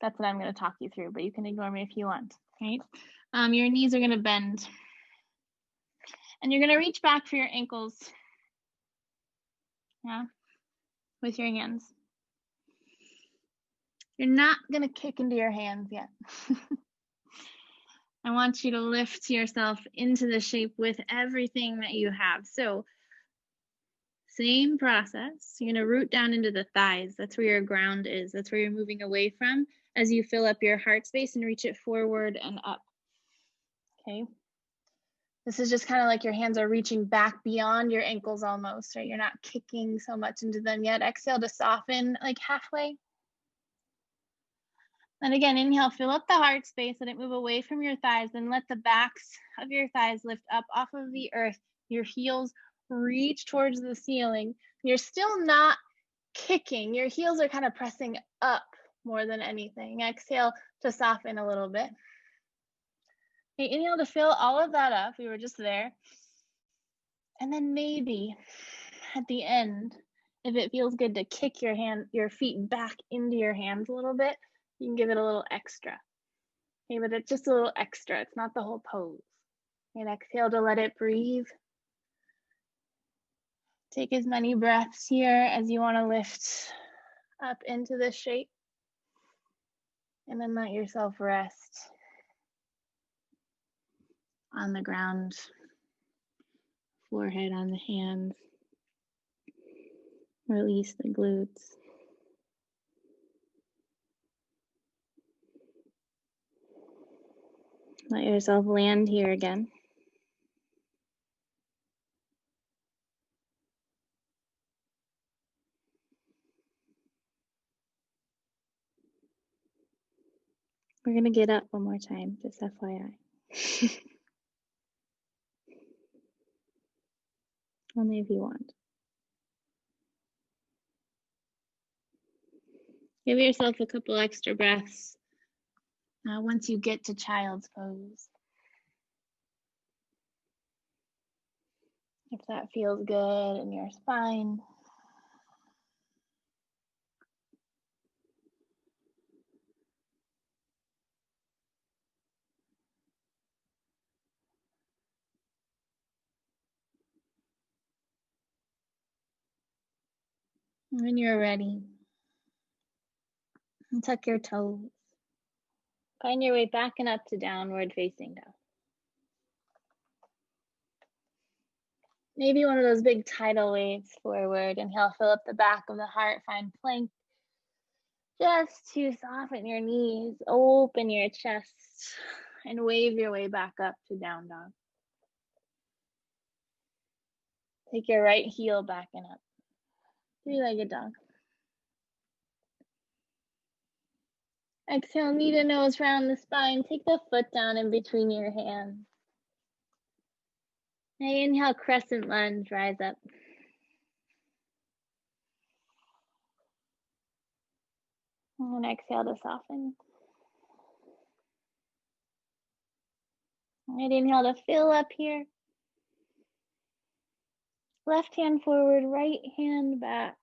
that's what I'm going to talk you through, but you can ignore me if you want, right? Your knees are going to bend. And you're going to reach back for your ankles, yeah, with your hands. You're not going to kick into your hands yet. I want you to lift yourself into the shape with everything that you have. So same process. You're going to root down into the thighs. That's where your ground is. That's where you're moving away from as you fill up your heart space and reach it forward and up. Okay. This is just kind of like your hands are reaching back beyond your ankles almost, right? You're not kicking so much into them yet. Exhale to soften like halfway. And again, inhale, fill up the heart space, let it move away from your thighs, and let the backs of your thighs lift up off of the earth. Your heels reach towards the ceiling. You're still not kicking. Your heels are kind of pressing up more than anything. Exhale to soften a little bit. Okay, inhale to fill all of that up. We were just there. And then maybe at the end, if it feels good to kick your feet back into your hands a little bit, you can give it a little extra. Okay, but it's just a little extra. It's not the whole pose. And exhale to let it breathe. Take as many breaths here as you want to lift up into this shape. And then let yourself rest on the ground, forehead on the hands. Release the glutes. Let yourself land here again. We're going to get up one more time, just FYI. Only if you want. Give yourself a couple extra breaths once you get to child's pose. If that feels good in your spine. When you're ready, tuck your toes. Find your way back and up to downward facing dog. Maybe one of those big tidal waves forward. Inhale, fill up the back of the heart. Find plank just to soften your knees, open your chest, and wave your way back up to down dog. Take your right heel back and up. Three-legged dog. Exhale, knee to nose, round the spine. Take the foot down in between your hands. Now inhale, crescent lunge, rise up. And exhale to soften. Right, inhale to fill up here. Left hand forward, right hand back.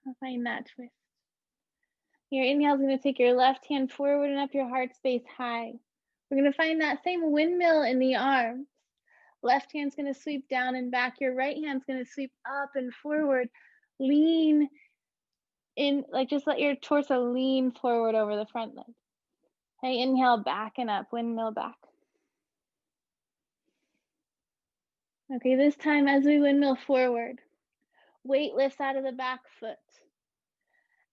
I'll find that twist. Your inhale is going to take your left hand forward and up your heart space high. We're going to find that same windmill in the arms. Left hand's going to sweep down and back. Your right hand's going to sweep up and forward. Lean in, like just let your torso lean forward over the front leg. Okay, inhale, back and up, windmill back. Okay, this time as we windmill forward, weight lifts out of the back foot.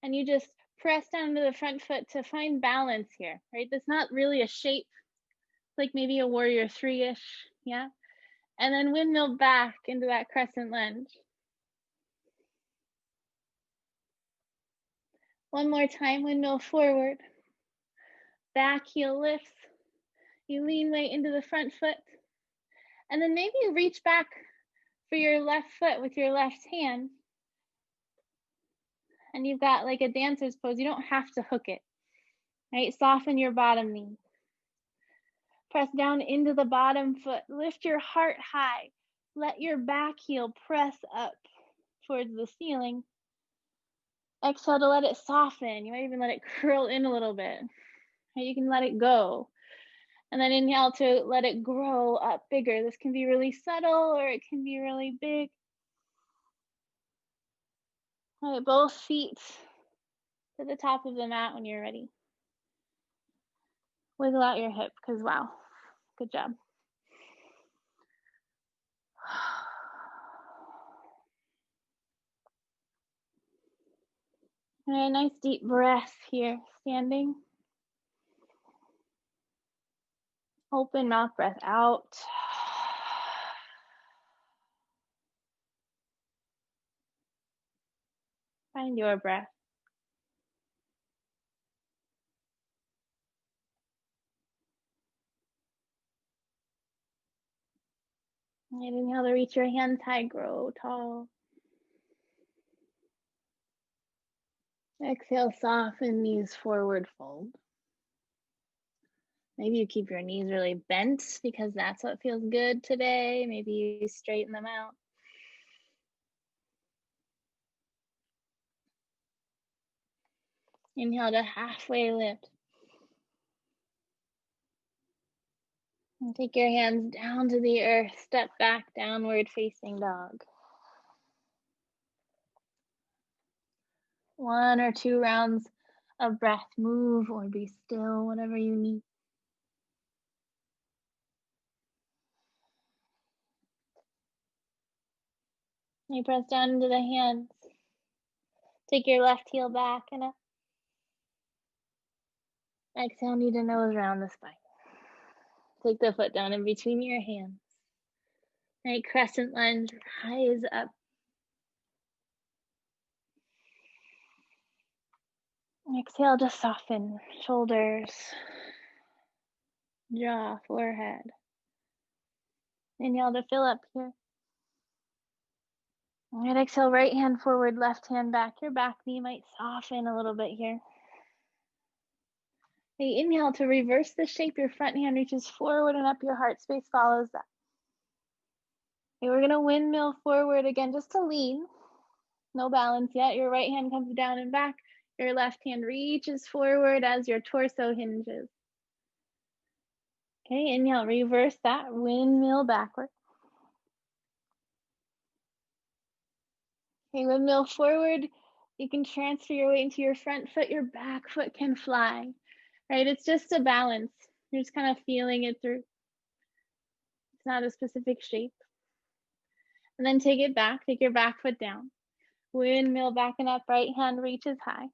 And you just press down to the front foot to find balance here, right? That's not really a shape, like maybe a warrior three-ish, yeah? And then windmill back into that crescent lunge. One more time, windmill forward. Back heel lifts. You lean weight into the front foot. And then maybe you reach back for your left foot with your left hand. And you've got like a dancer's pose. You don't have to hook it, right? Soften your bottom knee. Press down into the bottom foot. Lift your heart high. Let your back heel press up towards the ceiling. Exhale to let it soften. You might even let it curl in a little bit. You can let it go. And then inhale to let it grow up bigger. This can be really subtle or it can be really big. All right, both feet to the top of the mat when you're ready. Wiggle out your hip because wow, good job. All right, nice deep breath here, standing. Open mouth breath out. Find your breath. And inhale to reach your hands high, grow tall. Exhale, soften knees forward, fold. Maybe you keep your knees really bent because that's what feels good today. Maybe you straighten them out. Inhale to halfway lift. And take your hands down to the earth. Step back, downward facing dog. 1 or 2 rounds of breath. Move or be still, whatever you need. You press down into the hands. Take your left heel back and up. Exhale, knee to nose around the spine. Take the foot down in between your hands. Right, crescent lunge, rise up. Exhale to soften, shoulders, jaw, forehead. Inhale to fill up here. All right, exhale, right hand forward, left hand back. Your back knee might soften a little bit here. Okay, inhale to reverse the shape. Your front hand reaches forward and up. Your heart space follows that. Okay, we're gonna windmill forward again, just to lean. No balance yet. Your right hand comes down and back. Your left hand reaches forward as your torso hinges. Okay, inhale, reverse that, windmill backward. Okay, windmill forward. You can transfer your weight into your front foot. Your back foot can fly, right? It's just a balance. You're just kind of feeling it through. It's not a specific shape. And then take it back. Take your back foot down. Windmill back and up. Right hand reaches high.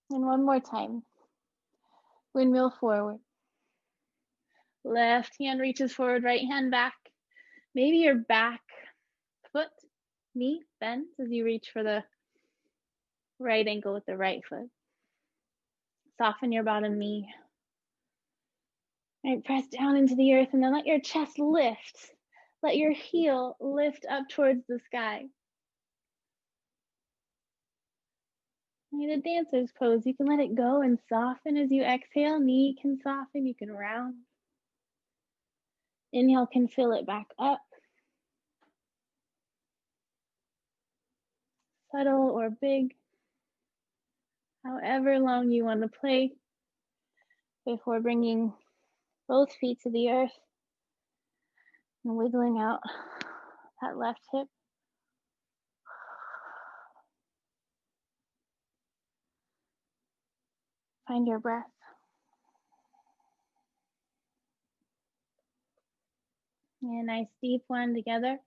And one more time. Windmill forward. Left hand reaches forward. Right hand back. Maybe your back foot, knee bends as you reach for the right ankle with the right foot. Soften your bottom knee. All right, press down into the earth and then let your chest lift. Let your heel lift up towards the sky. The dancer's pose. You can let it go and soften as you exhale. Knee can soften. You can round. Inhale can fill it back up. Subtle or big. However long you want to play before bringing both feet to the earth and wiggling out that left hip. Find your breath. And a nice deep one together.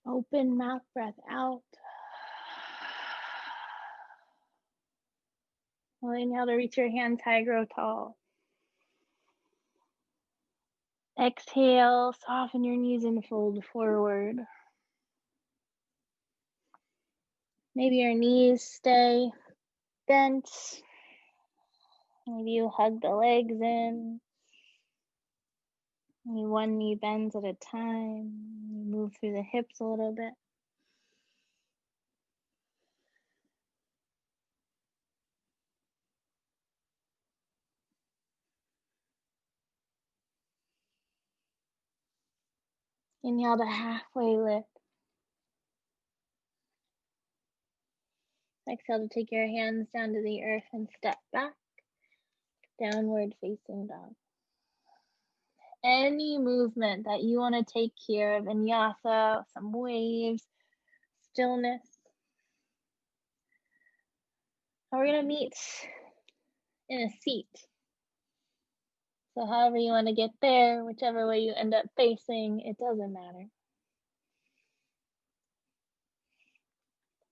Open mouth, breath out. Inhale to reach your hands high, grow tall. Exhale, soften your knees and fold forward. Maybe your knees stay bent. Maybe you hug the legs in. Maybe one knee bends at a time. You move through the hips a little bit. Inhale to halfway lift. Exhale to take your hands down to the earth and step back. Downward facing dog. Any movement that you want to take here, vinyasa, some waves, stillness. We're going to meet in a seat. So however you want to get there, whichever way you end up facing, it doesn't matter.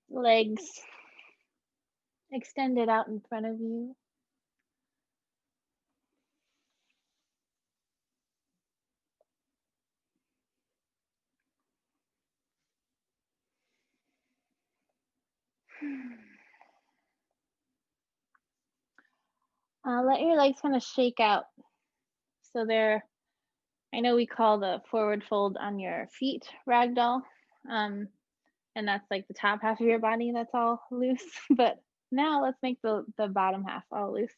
Legs extended out in front of you. Let your legs kind of shake out. So they're, I know we call the forward fold on your feet ragdoll. And that's like the top half of your body that's all loose. But now let's make the bottom half all loose.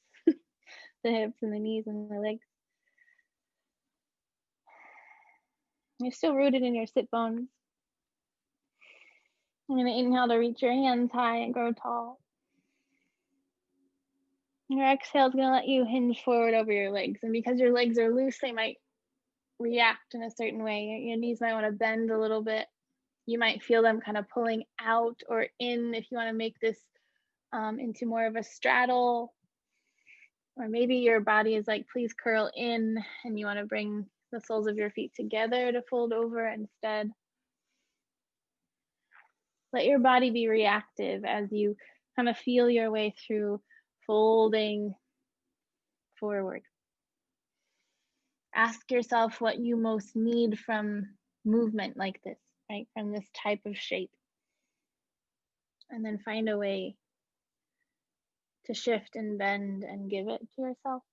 The hips and the knees and the legs. You're still rooted in your sit bones. I'm going to inhale to reach your hands high and grow tall. Your exhale is going to let you hinge forward over your legs. And because your legs are loose, they might react in a certain way. Your knees might want to bend a little bit. You might feel them kind of pulling out or in if you want to make this into more of a straddle. Or maybe your body is like, please curl in, and you want to bring the soles of your feet together to fold over instead. Let your body be reactive as you kind of feel your way through folding forward. Ask yourself what you most need from movement like this, right? From this type of shape. And then find a way to shift and bend and give it to yourself.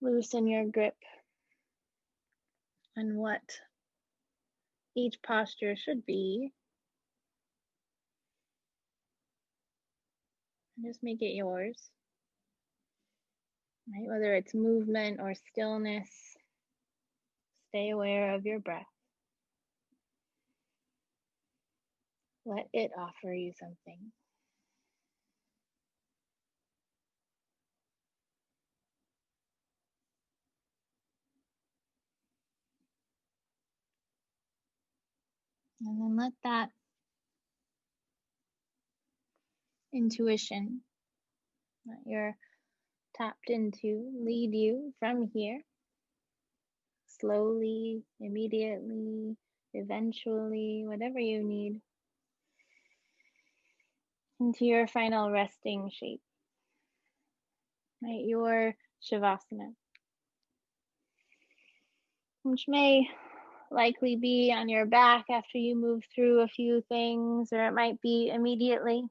Loosen your grip on what each posture should be. And just make it yours. Right? Whether it's movement or stillness, stay aware of your breath. Let it offer you something. And then let that intuition that you're tapped into lead you from here, slowly, immediately, eventually, whatever you need, into your final resting shape, right? Your Shavasana, which may likely be on your back after you move through a few things, or it might be immediately.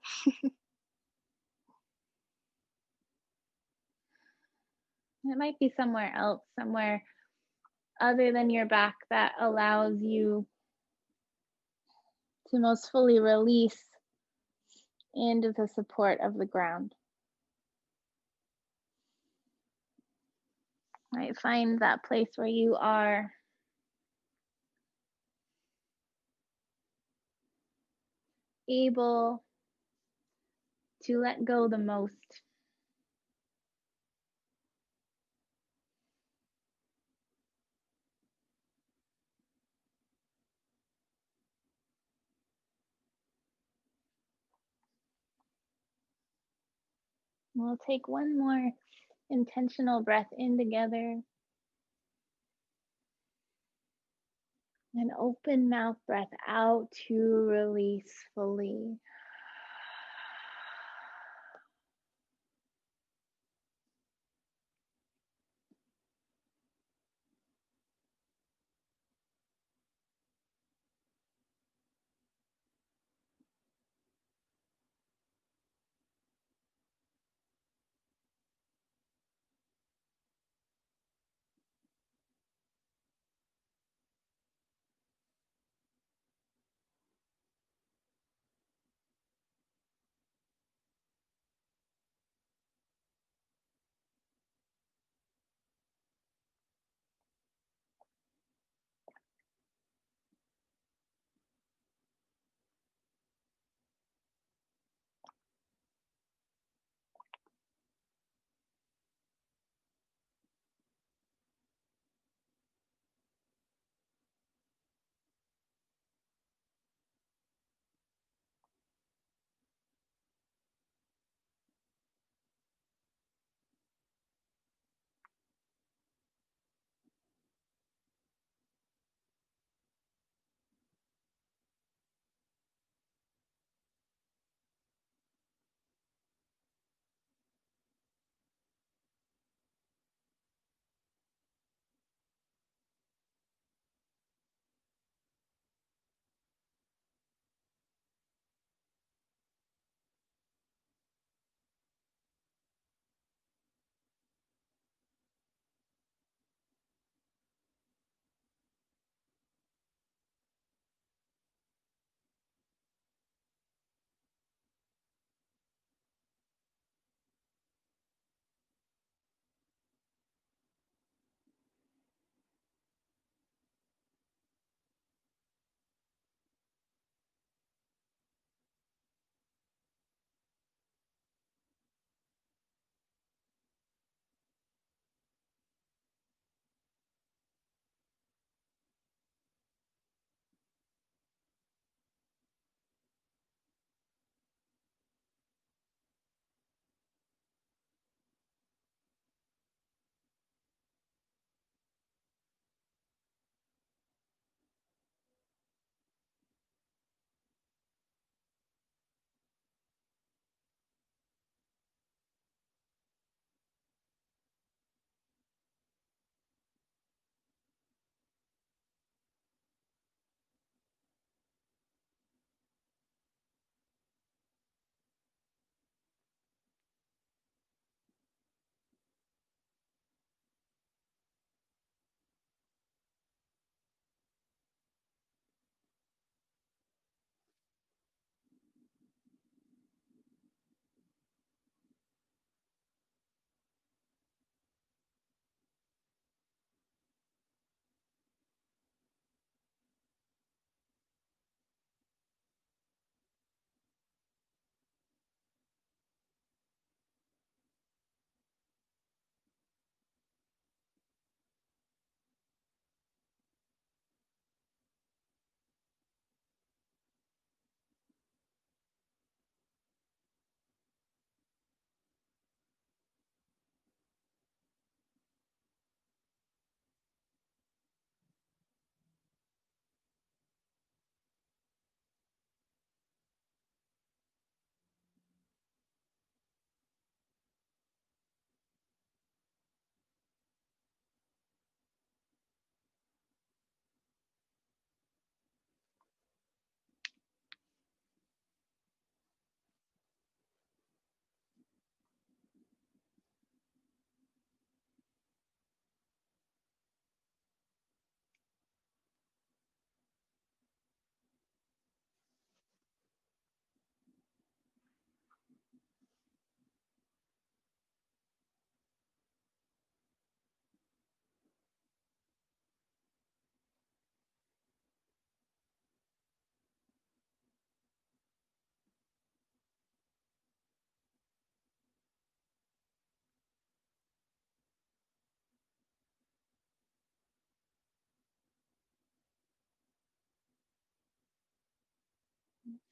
It might be somewhere else, somewhere other than your back that allows you to most fully release into the support of the ground. Right? Find that place where you are able to let go the most. We'll take one more intentional breath in together. An open mouth breath out to release fully.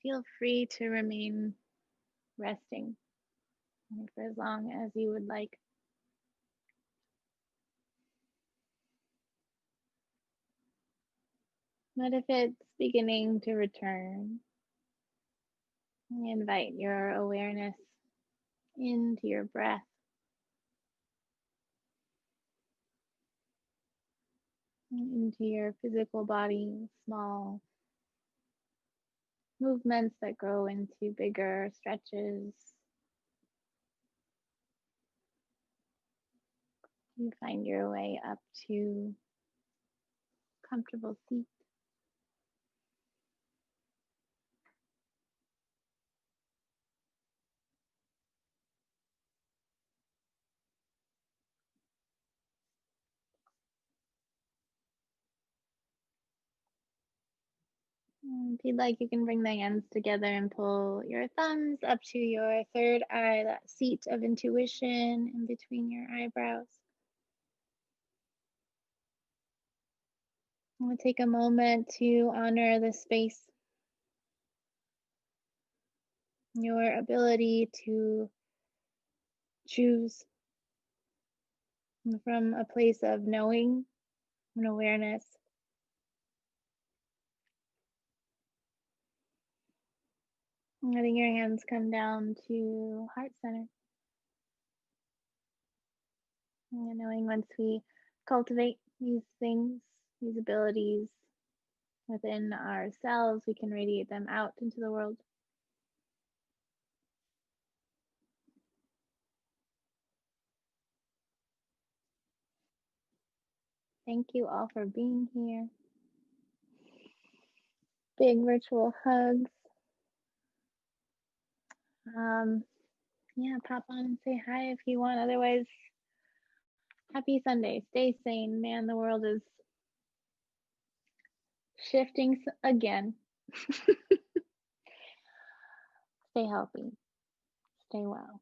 Feel free to remain resting for as long as you would like. But if it's beginning to return, invite your awareness into your breath, into your physical body, small movements that grow into bigger stretches. You find your way up to comfortable seat. If you'd like, you can bring the hands together and pull your thumbs up to your third eye, that seat of intuition in between your eyebrows. I'm going to take a moment to honor the space, your ability to choose from a place of knowing and awareness. Letting your hands come down to heart center. And knowing once we cultivate these things, these abilities within ourselves, we can radiate them out into the world. Thank you all for being here. Big virtual hugs. Yeah, pop on and say hi if you want. Otherwise, happy Sunday. Stay sane, man. The world is shifting again. Stay healthy. Stay well.